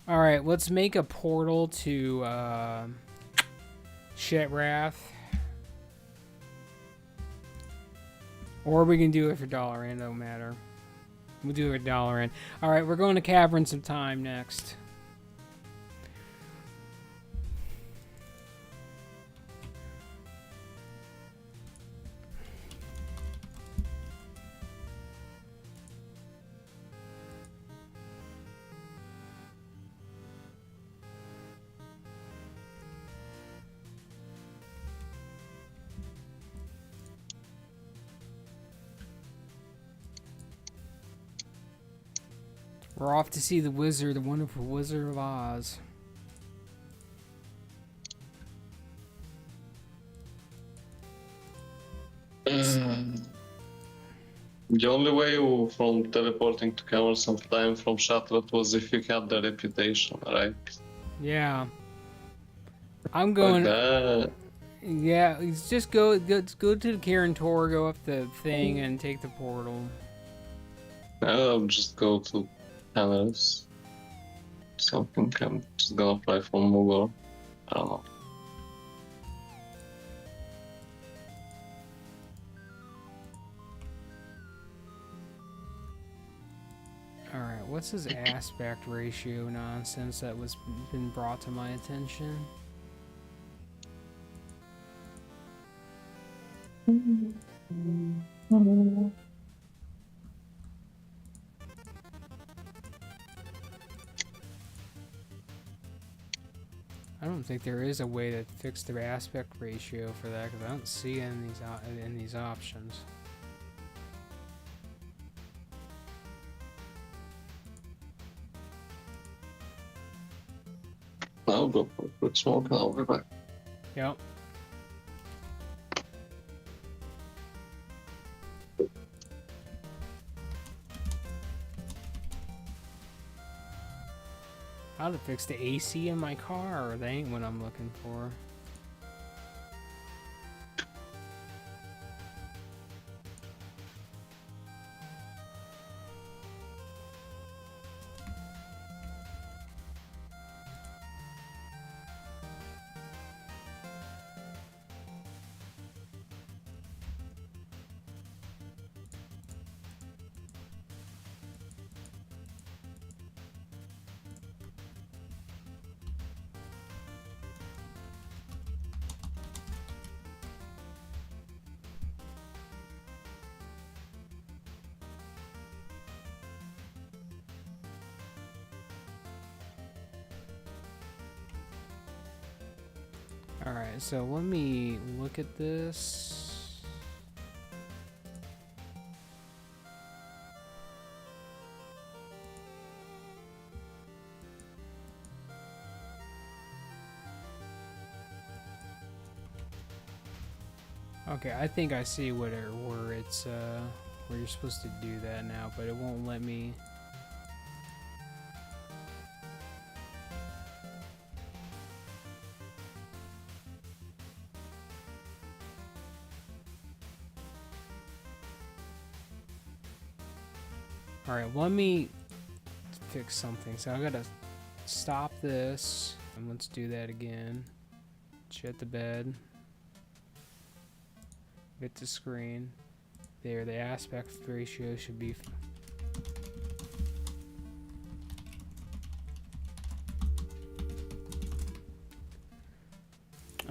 All right, let's make a portal to Shetrath. Or we can do it for $1, don't matter. We'll do it for $1. All right, we're going to Caverns of Time next. We're off to see the wizard, the wonderful Wizard of Oz. The only way from teleporting to Caverns of Time from Shattered was if you had the reputation, right? Yeah. I'm Like going. that. Yeah, it's just go to the Karen Tor, go up the thing, and take the portal. I'll just go to Caverns. Something I'm just gonna apply for Moogle. I don't know. Alright, what's his aspect ratio nonsense that was been brought to my attention? I don't think there is a way to fix the aspect ratio for that because I don't see it in these options. I'll go for a quick smoke and I'll be back. Yep. How to fix the AC in my car? Or that ain't what I'm looking for. Alright, so let me look at this. Okay, I think I see where it's where you're supposed to do that now, but it won't let me. Alright, let me fix something. So I gotta stop this, and let's do that again. Shut the bed. Get the screen. There, the aspect ratio should be.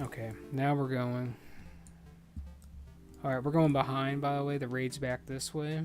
Okay, now we're going. Alright, we're going behind, by the way. The raid's back this way.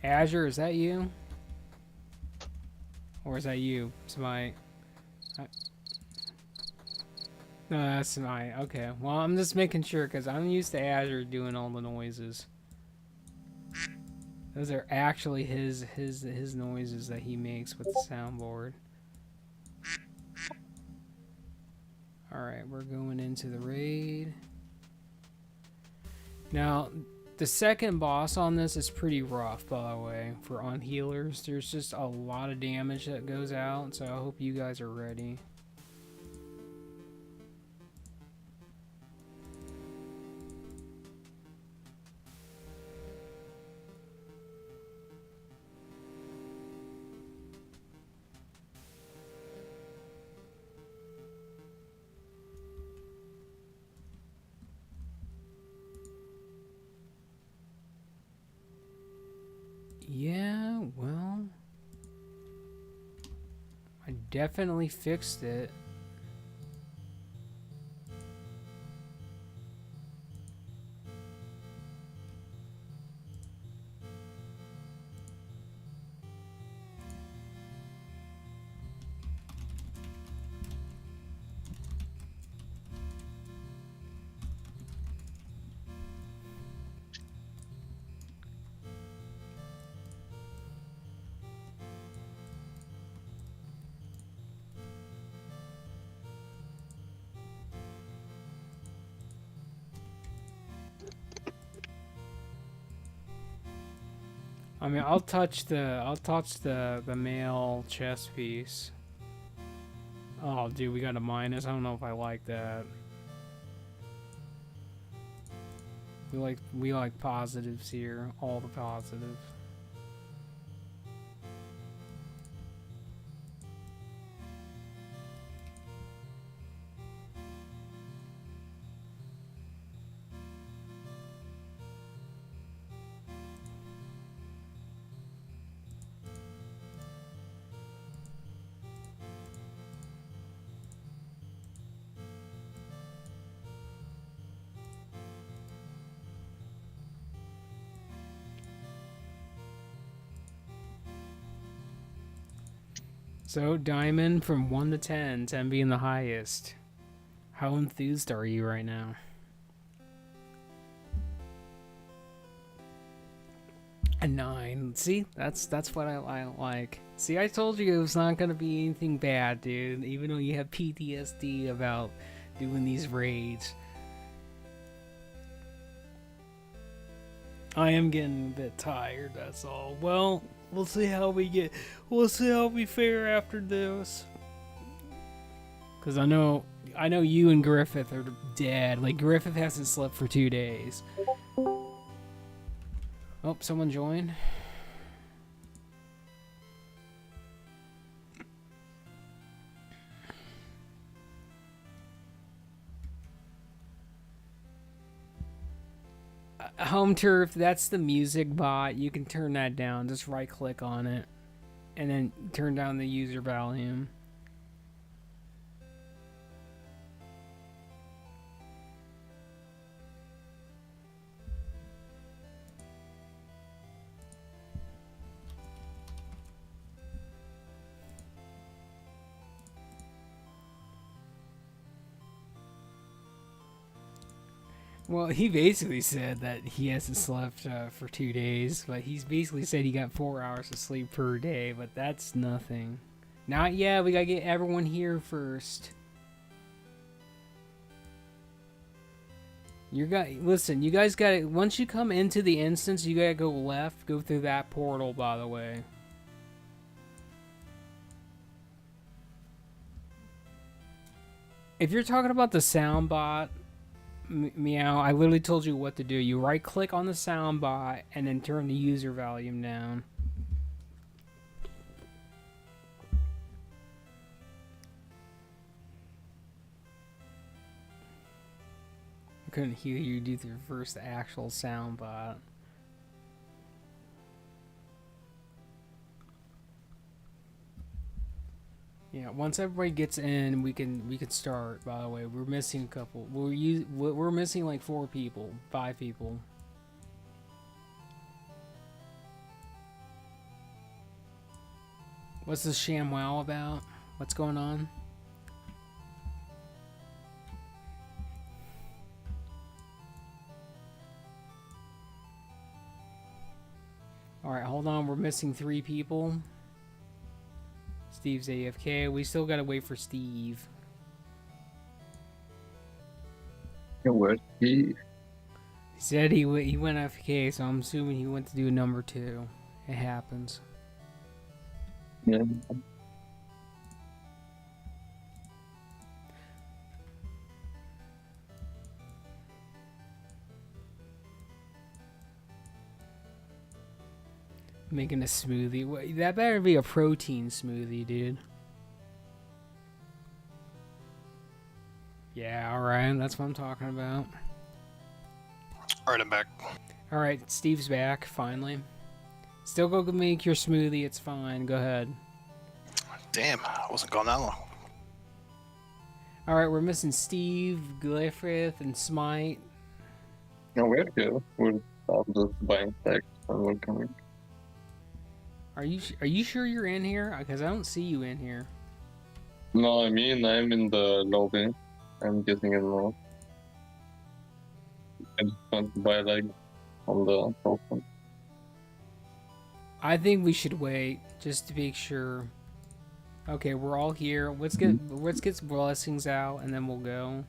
Azure, is that you? Or is that you, Smite? No, that's Smite. Okay. Well, I'm just making sure because I'm used to Azure doing all the noises. Those are actually his noises that he makes with the soundboard. Alright, we're going into the raid. Now, the second boss on this is pretty rough, by the way, for on healers. There's just a lot of damage that goes out, so I hope you guys are ready. Yeah, well, I definitely fixed it. I mean, I'll touch the male chest piece. Oh, dude, we got a minus. I don't know if I like that. We like positives here, all the positives. So, Diamond, from 1 to 10, 10 being the highest. How enthused are you right now? A 9. See, that's what I like. See, I told you it was not gonna be anything bad, dude. Even though you have PTSD about doing these raids. I am getting a bit tired, that's all. Well, we'll see how we fare after this. Cause I know you and Griffith are dead. Like, Griffith hasn't slept for 2 days. Oh, someone joined. Home turf, that's the music bot. You can turn that down. Just right click on it and then turn down the user volume. Well, he basically said that he hasn't slept for 2 days, but he's basically said he got 4 hours of sleep per day, but that's nothing. Not yet, we gotta get everyone here first. Listen, you guys gotta, once you come into the instance, you gotta go left, go through that portal, by the way. If you're talking about the sound bot, Meow, I literally told you what to do. You right click on the sound bot and then turn the user volume down. I couldn't hear you do the first actual sound bot. Yeah, once everybody gets in, we can start. By the way, we're missing a couple. We're missing like 4 people, 5 people. What's this ShamWow about? What's going on? Alright, hold on. We're missing 3 people. Steve's AFK. We still gotta wait for Steve. Where's he? He said he went AFK, so I'm assuming he went to do number 2. It happens. Yeah. Making a smoothie. That better be a protein smoothie, dude. Yeah, alright. That's what I'm talking about. Alright, I'm back. Alright, Steve's back, finally. Still go make your smoothie. It's fine. Go ahead. Damn, I wasn't gone that long. Alright, we're missing Steve, Glyphrith, and Smite. No, we're good. We're just buying text and we're coming. Are you sure you're in here? Because I don't see you in here. No, I mean, I'm in the lobby. I'm getting enrolled. I just want to buy, like, on the token. I think we should wait just to make sure. Okay, we're all here. Let's get blessings out and then we'll go.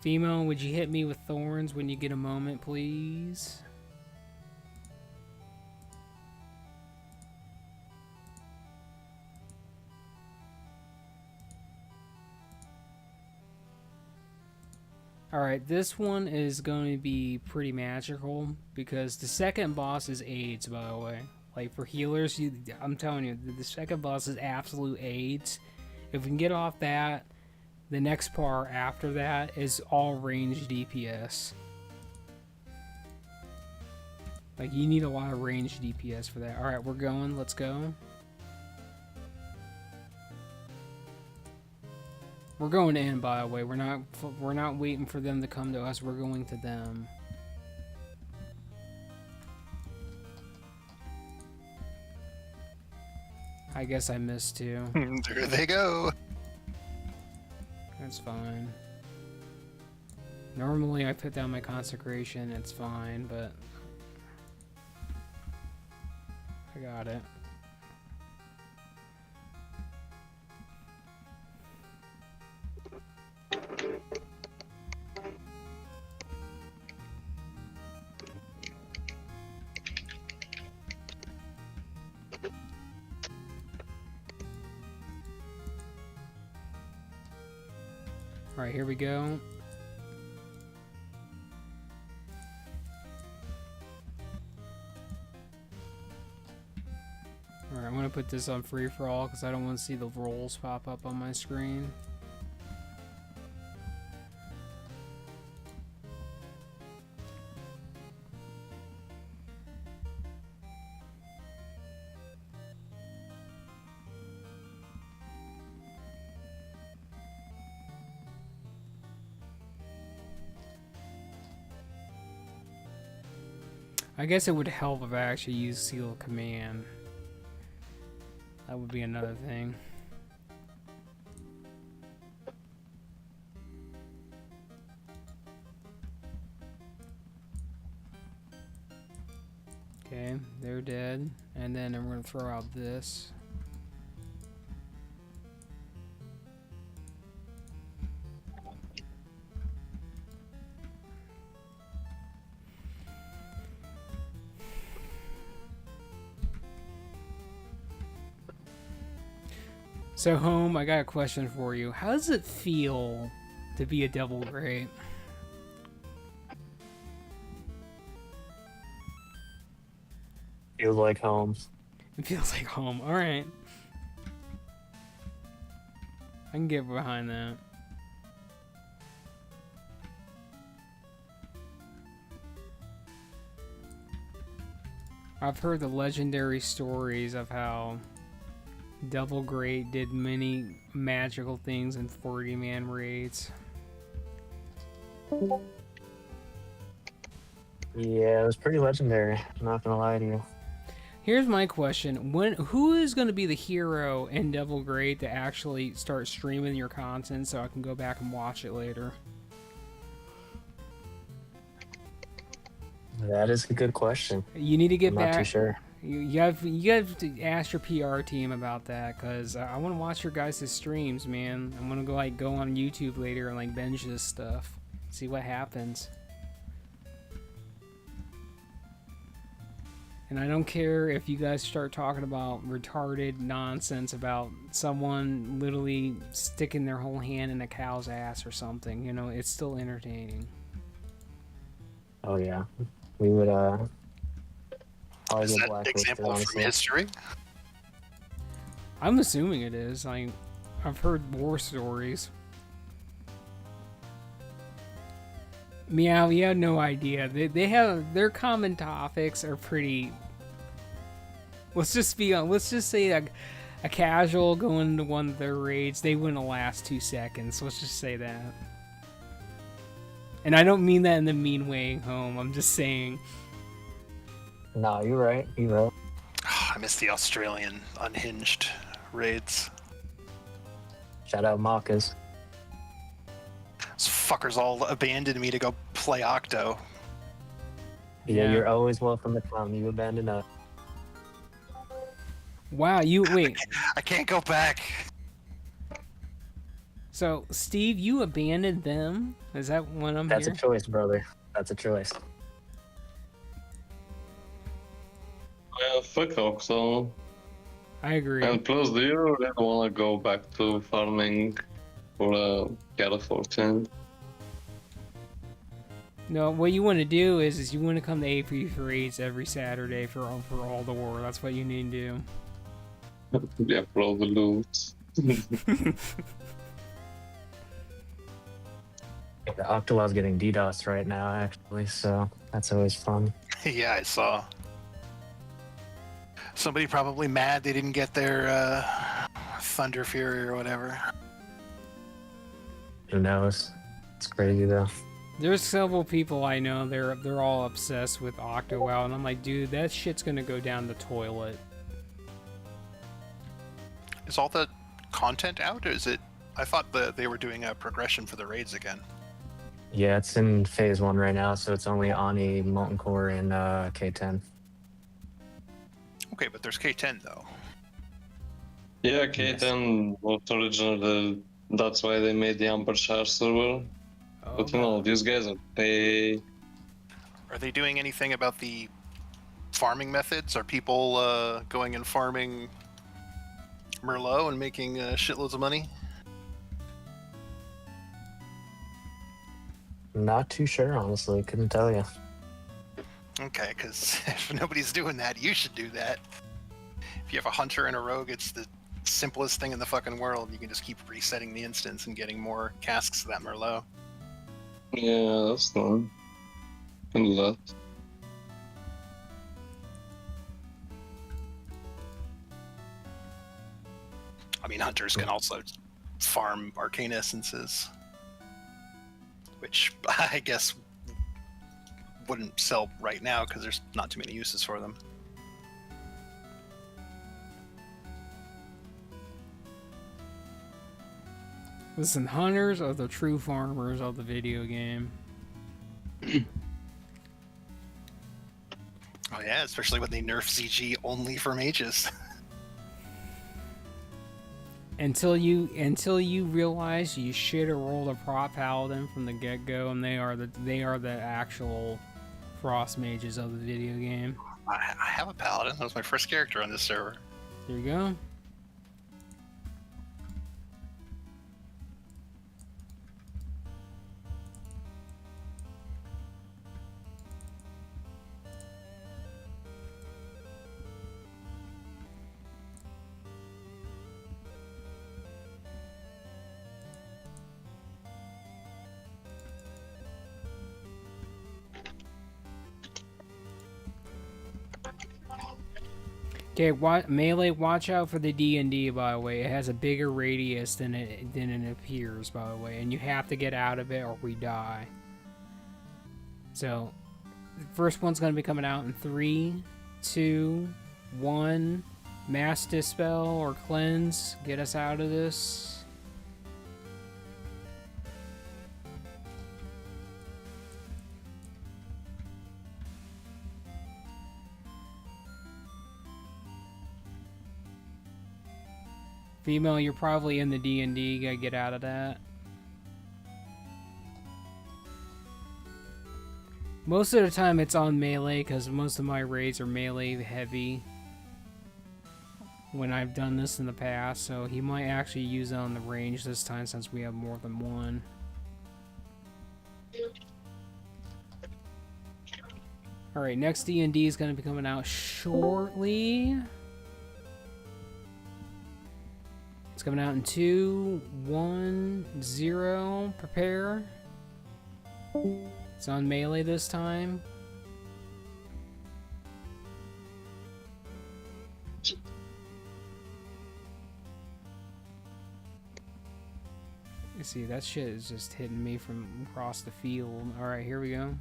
Fimo, would you hit me with thorns when you get a moment, please? Alright, this one is going to be pretty magical because the second boss is AIDS, by the way. Like, for healers, I'm telling you, the second boss is absolute AIDS. If we can get off that, the next part after that is all range DPS. Like, you need a lot of range DPS for that. Alright, we're going. Let's go. We're going in, by the way. We're not waiting for them to come to us. We're going to them. I guess I missed too. There they go. That's fine. Normally I put down my consecration. It's fine, but I got it. Alright, here we go. Alright, I'm gonna put this on free for all because I don't want to see the rolls pop up on my screen. I guess it would help if I actually used Seal of Command. That would be another thing. Okay, they're dead. And then I'm going to throw out this. So, Home, I got a question for you. How does it feel to be a Devil Great? Feels like home. It feels like home. Alright. I can get behind that. I've heard the legendary stories of how Devil Great did many magical things in 40-man raids. Yeah, it was pretty legendary. I'm not gonna lie to you. Here's my question: who is going to be the hero in Devil Grade to actually start streaming your content so I can go back and watch it later? That is a good question. You need to get I'm back. not too sure. You have to ask your PR team about that, because I want to watch your guys' streams, man. I'm gonna go on YouTube later and binge this stuff, see what happens. And I don't care if you guys start talking about retarded nonsense about someone literally sticking their whole hand in a cow's ass or something. You know, it's still entertaining. Oh yeah, we would probably Is get that an blacklisted, example from honestly. history? I'm assuming it is. I've heard war stories. Meow, you have no idea. They have their common topics are pretty. Let's just say a casual going into one of their raids, they wouldn't last 2 seconds. Let's just say that. And I don't mean that in the mean way, home. I'm just saying. No, you're right. You're right. I miss the Australian unhinged raids. Shout out Marcus. Those fuckers all abandoned me to go play Octo. Yeah, you're always welcome to come. You abandon us. Wow, wait. I can't go back. So, Steve, you abandoned them? Is that what I'm That's here? a choice, brother. That's a choice. Fuck Octo. I agree. And plus, do you really want to go back to farming for a Cat 14? No, what you want to do is you want to come to AP raids every Saturday for all the war. That's what you need to do. Yeah, for all the loot. The Octolaw's getting DDoS right now, actually, so that's always fun. Yeah, I saw. Somebody probably mad they didn't get their Thunder Fury or whatever. Who knows? It's crazy though. There's several people I know. They're all obsessed with OctoWow, and I'm like, dude, that shit's gonna go down the toilet. Is all the content out, or is it? I thought that they were doing a progression for the raids again. Yeah, it's in phase 1 right now, so it's only Ani, Molten Core, and K10. Okay, but there's K10 though. Yeah, K10 was originally, that's why they made the Amber Share server. Oh, But you know, these guys are pay. Are they doing anything about the farming methods? Are people going and farming Merlot and making shitloads of money? Not too sure, honestly. Couldn't tell you. Okay, because if nobody's doing that, you should do that. If you have a hunter and a rogue, it's the simplest thing in the fucking world. You can just keep resetting the instance and getting more casks of that Merlot. Yeah, that's not. Can do that. I mean, hunters can also farm arcane essences, which I guess wouldn't sell right now because there's not too many uses for them. Listen, hunters are the true farmers of the video game. Oh yeah, especially when they nerf ZG only for mages. Until you realize you should have rolled a prop paladin from the get-go, and they are the actual frost mages of the video game. I have a paladin. That was my first character on this server. There you go. Okay, melee. Watch out for the D&D. By the way, it has a bigger radius than it appears. By the way, and you have to get out of it or we die. So, the first one's gonna be coming out in 3, 2, 1 mass dispel or cleanse. Get us out of this. Female, you're probably in the D&D. Gotta get out of that. Most of the time it's on melee because most of my raids are melee heavy when I've done this in the past, so he might actually use it on the range this time since we have more than one. Alright, next D&D is going to be coming out shortly. It's coming out in 2, 1, 0. Prepare. It's on melee this time. You see, that shit is just hitting me from across the field. Alright, here we go.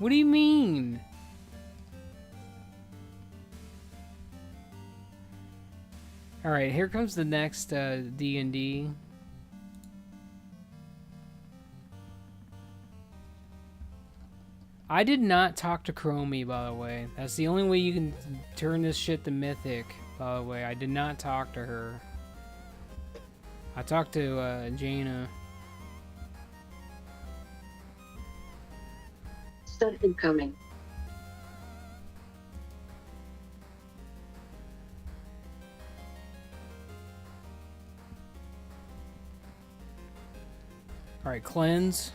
What do you mean? Alright, here comes the next D&D. I did not talk to Chromie, by the way. That's the only way you can turn this shit to mythic, by the way. I did not talk to her. I talked to Jaina. Stud incoming. Alright, cleanse.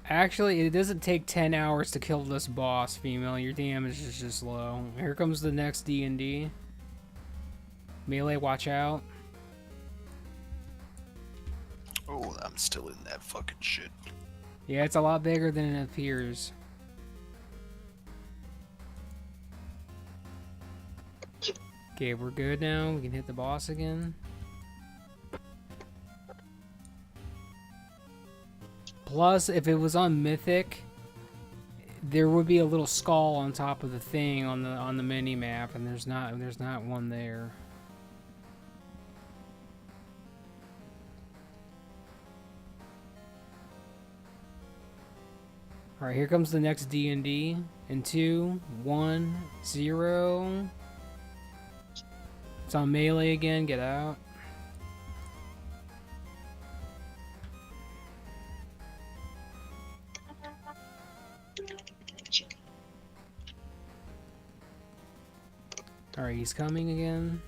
Actually, it doesn't take 10 hours to kill this boss, female. Your damage is just low. Here comes the next D&D. Melee, watch out. Oh, I'm still in that fucking shit. Yeah, it's a lot bigger than it appears. Okay, we're good now. We can hit the boss again. Plus, if it was on Mythic, there would be a little skull on top of the thing on the mini map, and there's not one there. All right, here comes the next D&D in 2, 1, 0. It's on melee again. Get out. Alright, he's coming again.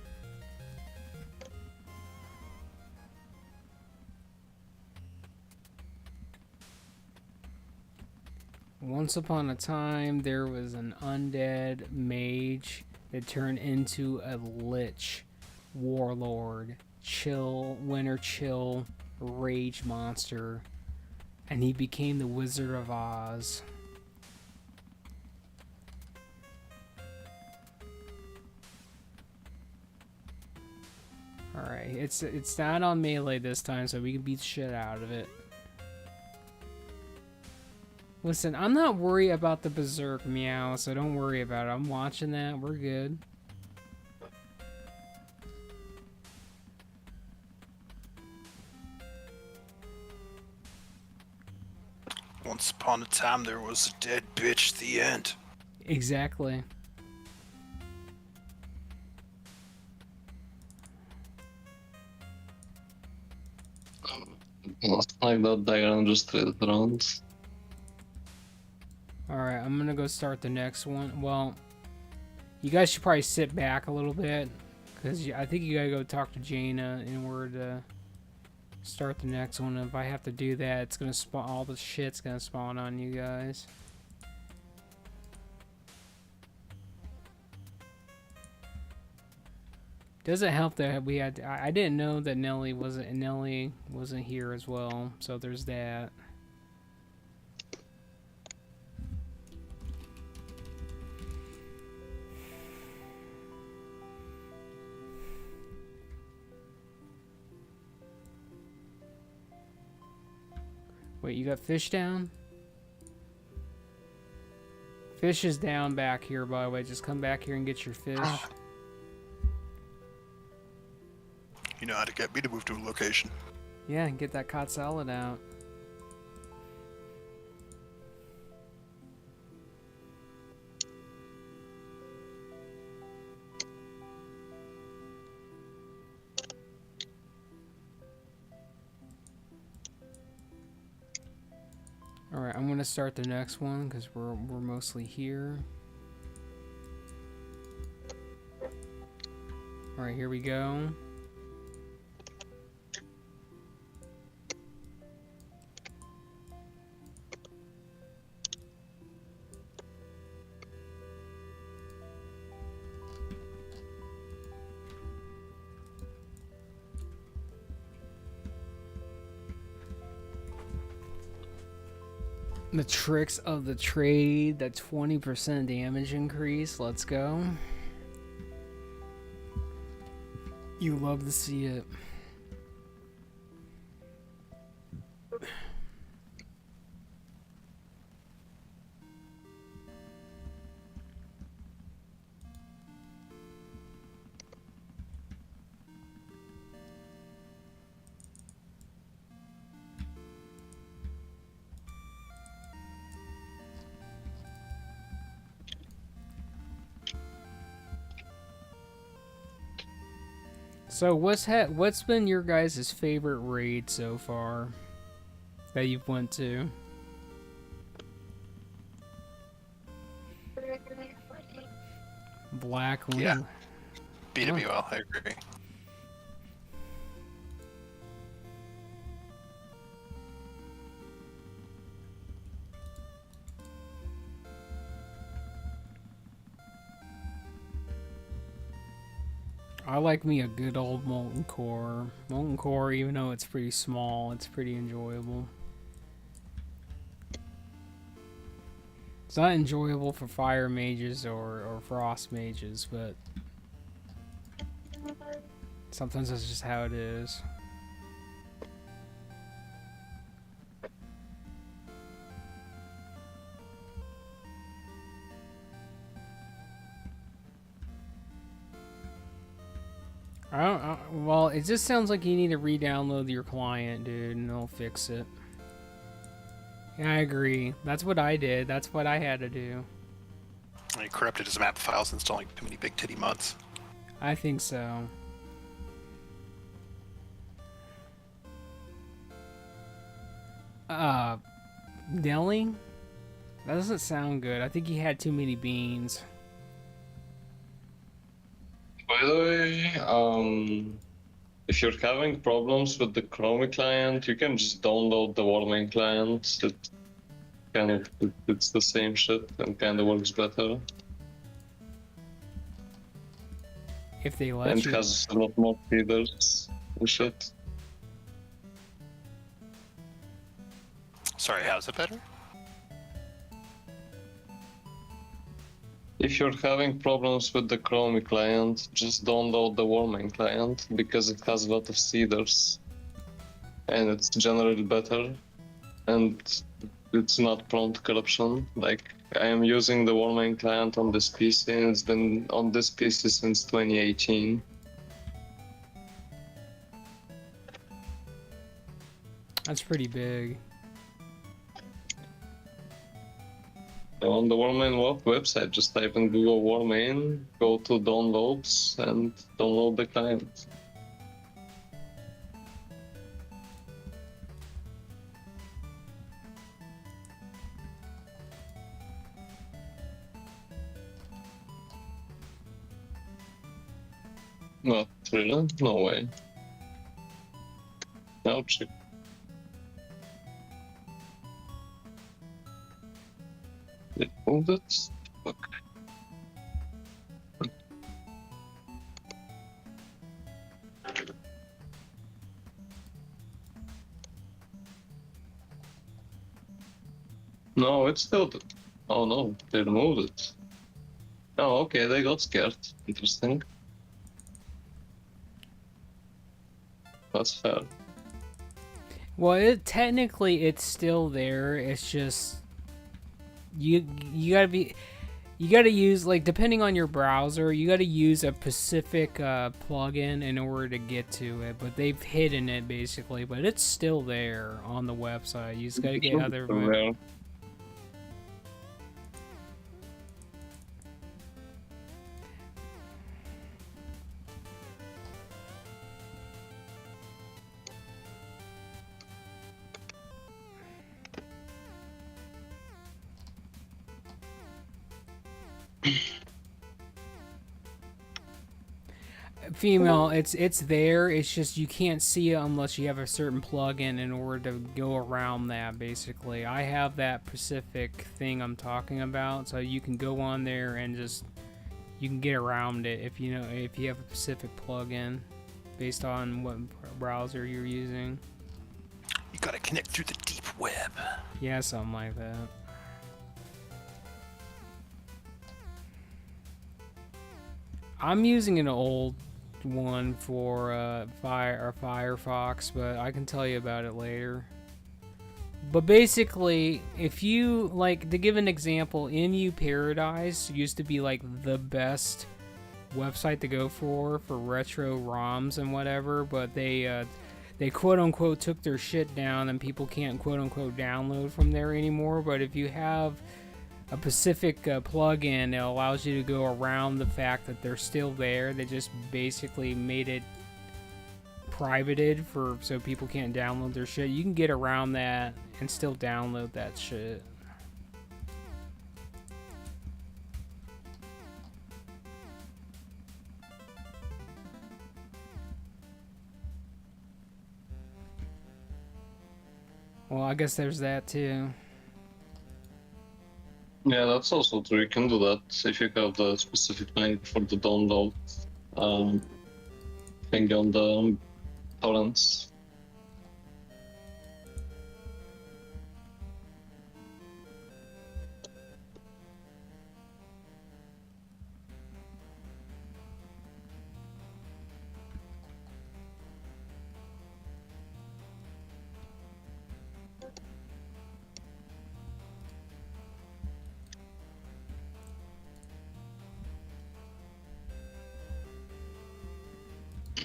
Once upon a time, there was an undead mage that turned into a lich warlord, winter chill rage monster, and he became the Wizard of Oz. Alright, it's not on melee this time, so we can beat the shit out of it. Listen, I'm not worried about the berserk meow, so don't worry about it. I'm watching that. We're good. Once upon a time, there was a dead bitch. The end. Exactly. Like that diagram just traded around. Alright, I'm gonna go start the next one. Well, you guys should probably sit back a little bit, because I think you gotta go talk to Jaina in order to start the next one. If I have to do that, it's gonna spawn, all the shit's gonna spawn on you guys. Doesn't help that we had. I didn't know that Nelly wasn't here as well. So there's that. Wait, you got fish down? Fish is down back here, by the way. Just come back here and get your fish. You know how to get me to move to a location. Yeah, and get that cod salad out. Alright, I'm gonna start the next one because we're mostly here. Alright, here we go. The tricks of the trade, that 20% damage increase. Let's go. You love to see it. So what's been your guys' favorite raid so far that you've went to? Blackwing. Yeah. BWL, I agree. I like me a good old Molten Core. Molten Core, even though it's pretty small, it's pretty enjoyable. It's not enjoyable for fire mages or frost mages, but sometimes that's just how it is. Well, it just sounds like you need to re-download your client, dude, and they'll fix it. Yeah, I agree. That's what I did. That's what I had to do. He corrupted his map files, installing too many big titty mods. I think so. Nelly? That doesn't sound good. I think he had too many beans. By the way, if you're having problems with the Chrome client, you can just download the warming client. It's the same shit and kind of works better. If they let And you. has a lot more feeders and shit. Sorry, how's it better? If you're having problems with the Chrome client, just download the warming client because it has a lot of seeders and it's generally better and it's not prone to corruption. Like, I am using the warming client on this PC and it's been on this PC since 2018. That's pretty big. On the Warmain website, just type in Google Warmain, go to downloads, and download the client. Not really? No way. Now check. It moved it? Fuck. No, it's still. Oh no, they removed it. Oh, okay, they got scared. Interesting. That's fair. Well, technically it's still there. It's just you gotta use, like, depending on your browser, you gotta use a specific plugin in order to get to it. But they've hidden it basically. But it's still there on the website. You just gotta get other. Well, Female, it's there. It's just you can't see it unless you have a certain plugin in order to go around that. Basically, I have that specific thing I'm talking about, so you can go on there and just you can get around it if you have a specific plugin based on what browser you're using. You gotta connect through the deep web. Yeah, something like that. I'm using an old one for Firefox, but I can tell you about it later. But basically, if you, like, to give an example, MU Paradise used to be like the best website to go for retro ROMs and whatever, but they quote unquote took their shit down and people can't quote unquote download from there anymore. But if you have a specific plugin, it allows you to go around the fact that they're still there. They just basically made it privated so people can't download their shit. You can get around that and still download that shit. Well, I guess there's that too. yeah, that's also true. You can do that if you have the specific link for the download thing on the torrents.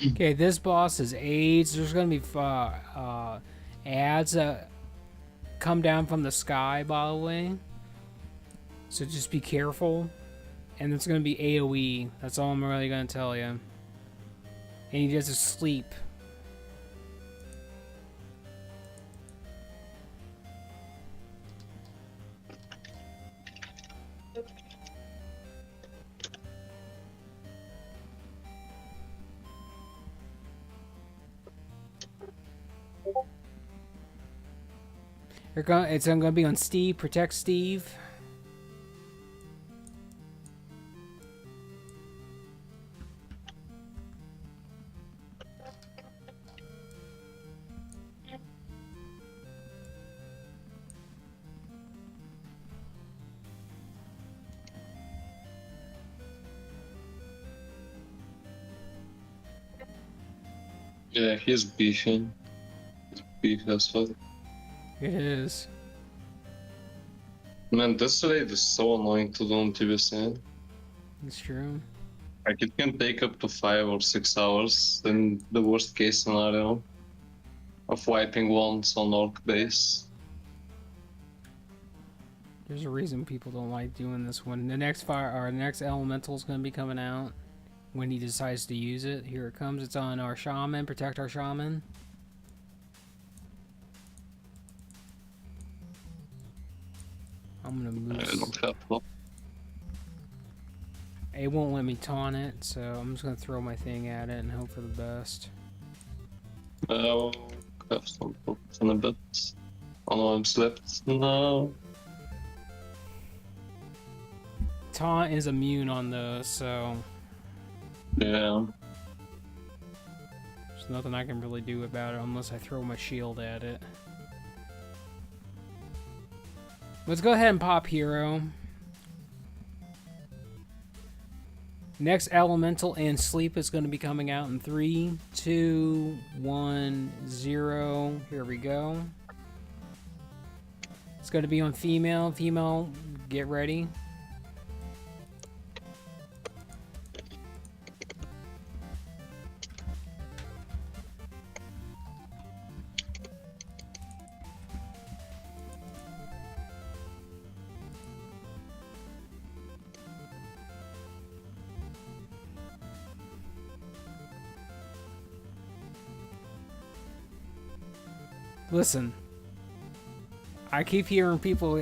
Okay, this boss is AIDS. There's gonna be ads that come down from the sky, by the way. So just be careful. And it's gonna be AoE. That's all I'm really gonna tell you. And he does a sleep. It's gonna be on Steve. Protect Steve. Yeah, he's beefy. He's beefy as fuck. It is. Man, this raid is so annoying to do on TVC. It's true. Like, it can take up to 5 or 6 hours in the worst case scenario of wiping once on Orc base. There's a reason people don't like doing this one. The next elemental is gonna be coming out when he decides to use it. Here it comes. It's on our shaman. Protect our shaman. I'm gonna move. I don't have one. It won't let me taunt it, so I'm just gonna throw my thing at it and hope for the best. I'll have some thoughts in a bit. Oh no, I'm slept. No. Taunt is immune on those, so Yeah. there's nothing I can really do about it unless I throw my shield at it. Let's go ahead and pop hero. Next elemental and sleep is going to be coming out in 3, 2, 1, 0. Here we go. It's going to be on female. Female, get ready. Listen, I keep hearing people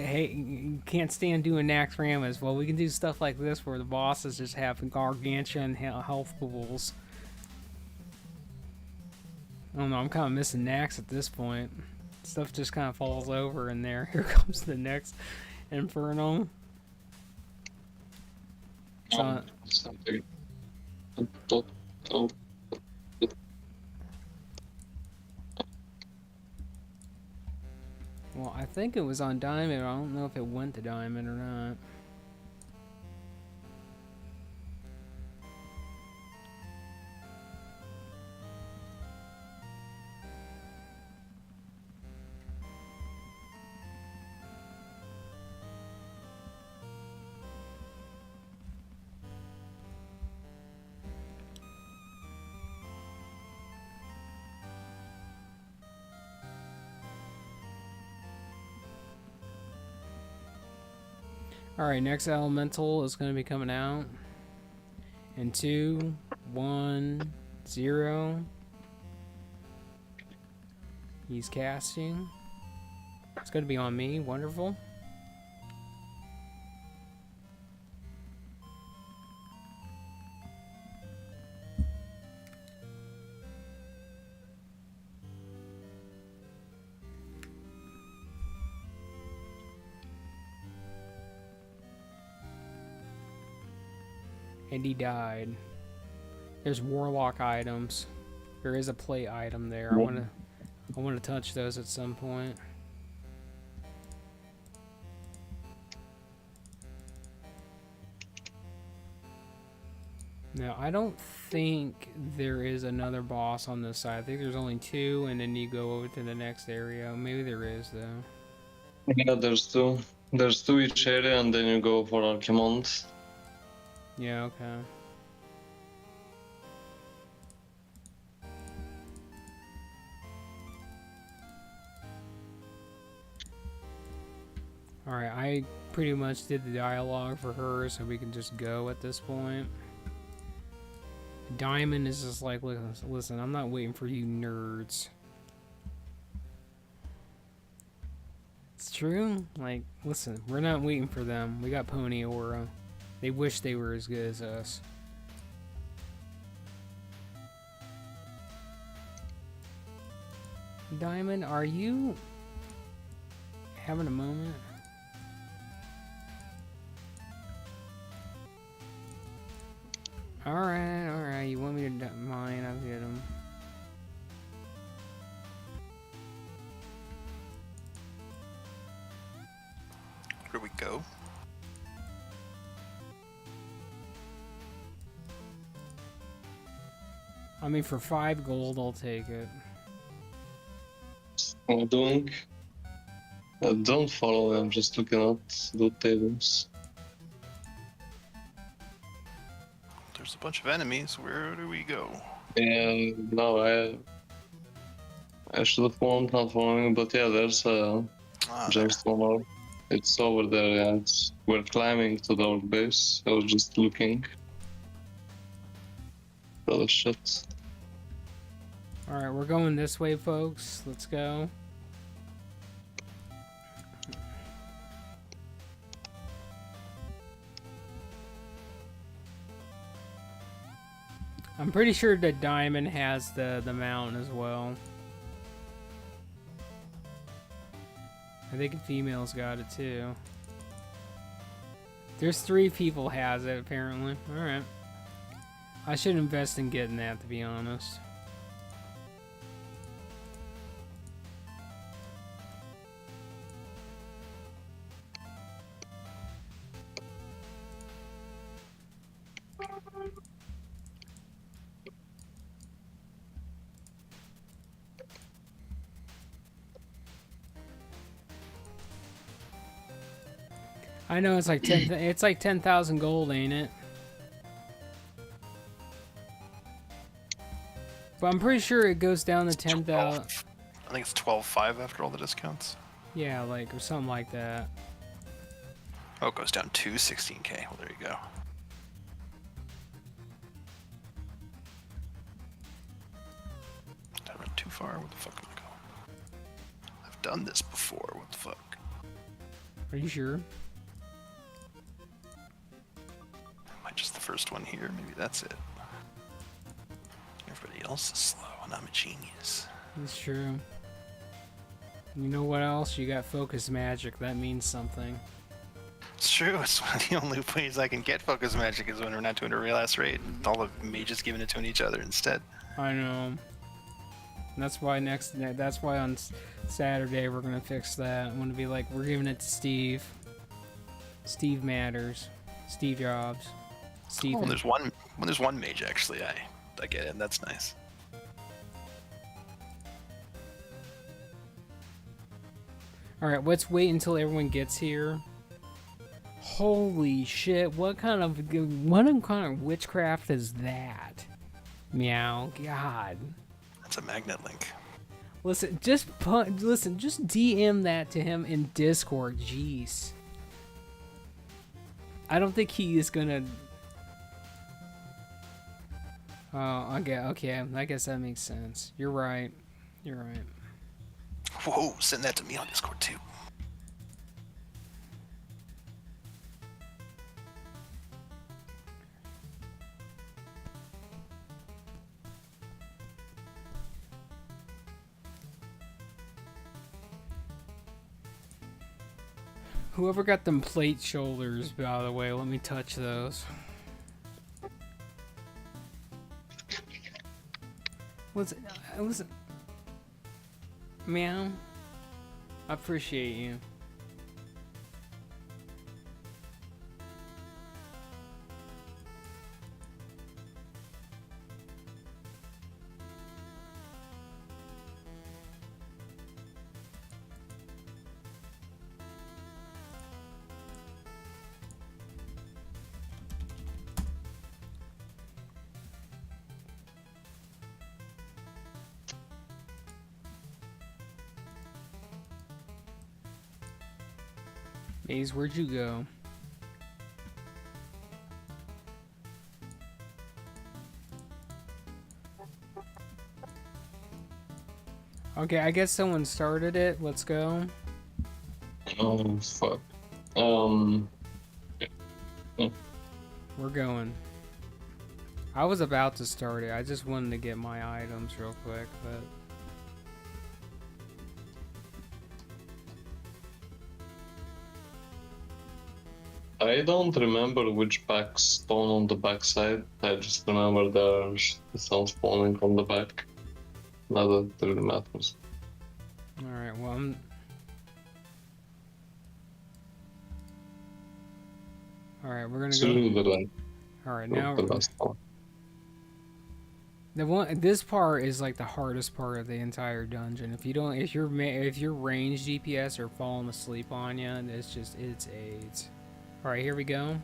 can't stand doing Naxxramas. Well, we can do stuff like this where the bosses just have gargantuan health pools. I don't know, I'm kind of missing Nax at this point. Stuff just kind of falls over in there. Here comes the next Inferno. Something. Oh. Well, I think it was on Diamond. I don't know if it went to Diamond or not. Alright, next elemental is going to be coming out in 2, 1, 0. He's casting. It's going to be on me. Wonderful. And he died. There's warlock items. There is a plate item there. I want to touch those at some point. Now, I don't think there is another boss on this side. I think there's only 2, and then you go over to the next area. Maybe there is, though. Yeah, there's 2. There's 2 each area, and then you go for Archimond. Yeah, okay. Alright, I pretty much did the dialogue for her, so we can just go at this point. Diamond is just like, listen, I'm not waiting for you nerds. It's true. Like, listen, we're not waiting for them. We got Pony Aura. They wish they were as good as us. Diamond, are you having a moment? Alright, you want me to mine? I'll get him. Where do we go? I mean, for 5 gold, I'll take it. What I'm doing? Don't follow them, just looking at the tables. There's a bunch of enemies. Where do we go? Yeah, no, I should have warned not following, but yeah, there's a gemstone orb. It's over there, yeah. We're climbing to the orb base. I was just looking. Oh shit. Alright, we're going this way, folks. Let's go. I'm pretty sure that Diamond has the mount as well. I think a female's got it too. There's 3 people has it apparently. Alright. I should invest in getting that, to be honest. I know it's like it's like 10,000 gold, ain't it? But I'm pretty sure it goes down to 10,000. I think it's 12.5 after all the discounts. Yeah, like or something like that. Oh, it goes down to 16k. Well, there you go. Did I run too far? What the fuck am I going? I've done this before. What the fuck? Are you sure? Am I just the first one here? Maybe that's it. Everybody else is slow, and I'm a genius. It's true. You know what else? You got focus magic. That means something. It's true. It's one of the only ways I can get focus magic is when we're not doing a real ass raid. All the mages giving it to each other instead. I know. That's why that's why on Saturday we're gonna fix that. I'm gonna be like, we're giving it to Steve. Steve matters. Steve Jobs. Steve. Oh, when there's one mage actually, I get it. That's nice. All right, let's wait until everyone gets here. Holy shit! What kind of witchcraft is that? Meow. God. That's a magnet link. Listen, just DM that to him in Discord. Jeez. I don't think he is gonna. Oh, okay. I guess that makes sense. You're right. You're right. Whoa, send that to me on Discord too. Whoever got them plate shoulders, by the way, let me touch those. Was it? Meow. I appreciate you. Maze, where'd you go? Okay, I guess someone started it. Let's go. Oh, fuck. We're going. I was about to start it. I just wanted to get my items real quick, but... I don't remember which packs spawn on the backside. I just remember there's some spawning on the back. Not that it really matters. Alright, well, I'm... Alright, we're gonna Through go... the line. Alright, The now... last one. This part is like the hardest part of the entire dungeon. If your range DPS are falling asleep on you, it's AIDS. All right, here we go.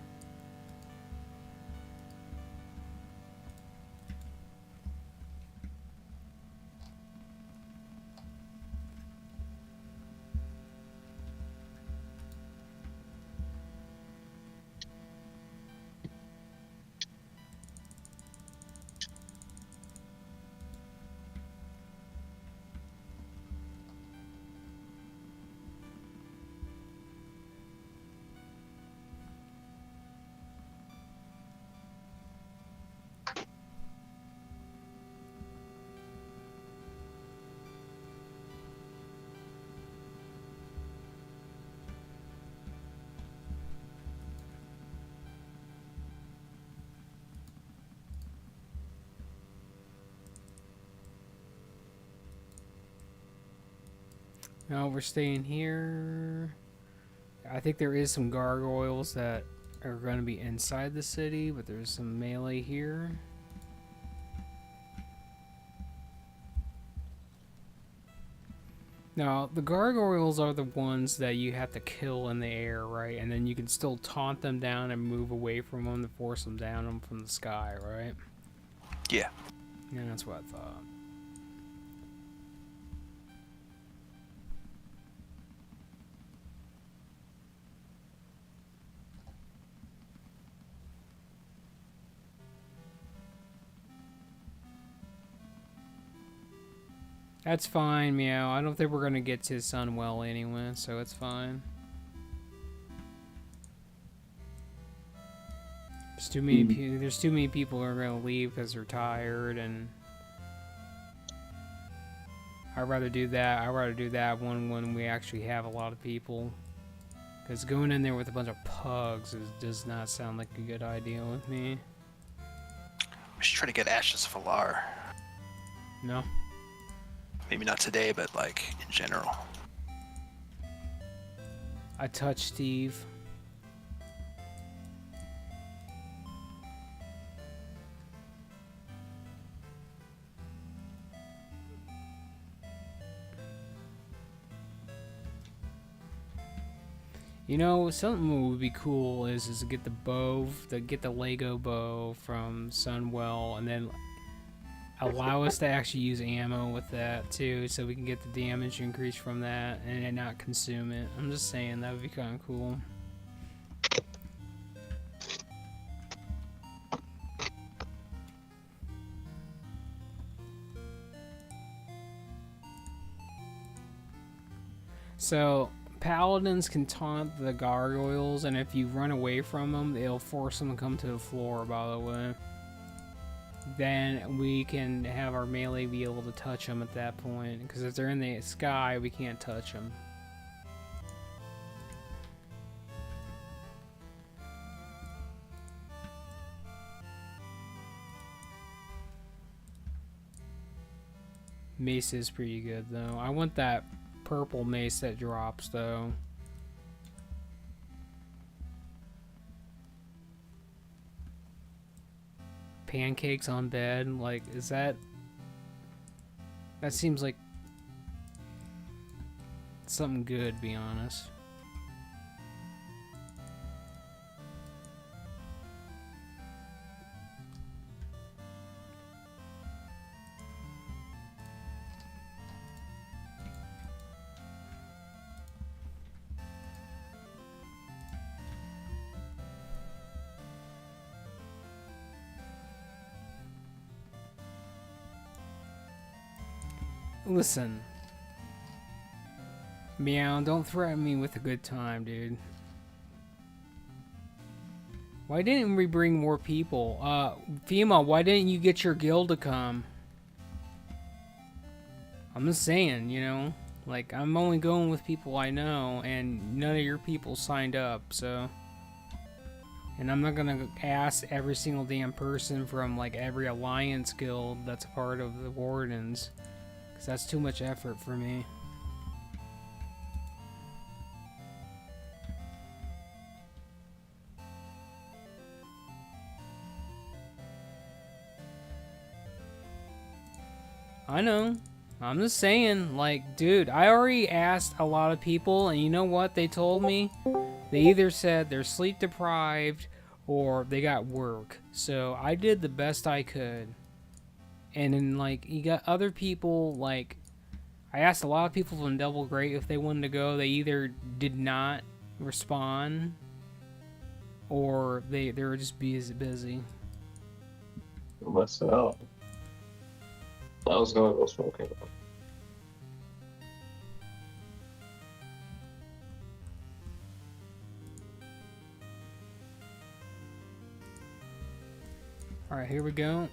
No, we're staying here. I think there is some gargoyles that are going to be inside the city, but there's some melee here. Now, the gargoyles are the ones that you have to kill in the air, right? And then you can still taunt them down and move away from them to force them down from the sky, right? Yeah. Yeah, that's what I thought. That's fine, Meow. I don't think we're gonna get to Sunwell anyway, so it's fine. There's too many. There's too many people who are gonna leave because they're tired, and I'd rather do that. I'd rather do that one when we actually have a lot of people. Because going in there with a bunch of pugs does not sound like a good idea with me. We should try to get Ashes of Alar. No. Maybe not today, but like in general. I touched Steve. You know, something would be cool is to get the bow, get the Lego bow from Sunwell, and then allow us to actually use ammo with that too, so we can get the damage increase from that and not consume it. I'm just saying that would be kind of cool. So paladins can taunt the gargoyles, and if you run away from them, it'll force them to come to the floor, by the way. Then we can have our melee be able to touch them at that point, because if they're in the sky, we can't touch them. Mace is pretty good, though. I want that purple mace that drops, though. Pancakes on bed, like, is that... That seems like something good, to be honest. Listen. Meow, don't threaten me with a good time, dude. Why didn't we bring more people? Fima, why didn't you get your guild to come? I'm just saying, you know? Like, I'm only going with people I know, and none of your people signed up, so... And I'm not gonna ask every single damn person from, like, every alliance guild that's a part of the Wardens. Because that's too much effort for me. I know. I'm just saying, like, dude, I already asked a lot of people, and you know what they told me? They either said they're sleep deprived or they got work. So I did the best I could. And then, like, you got other people, like, I asked a lot of people from Double Great if they wanted to go. They either did not respond or they were just busy. Myself. I was gonna go smoking. Alright, here we go.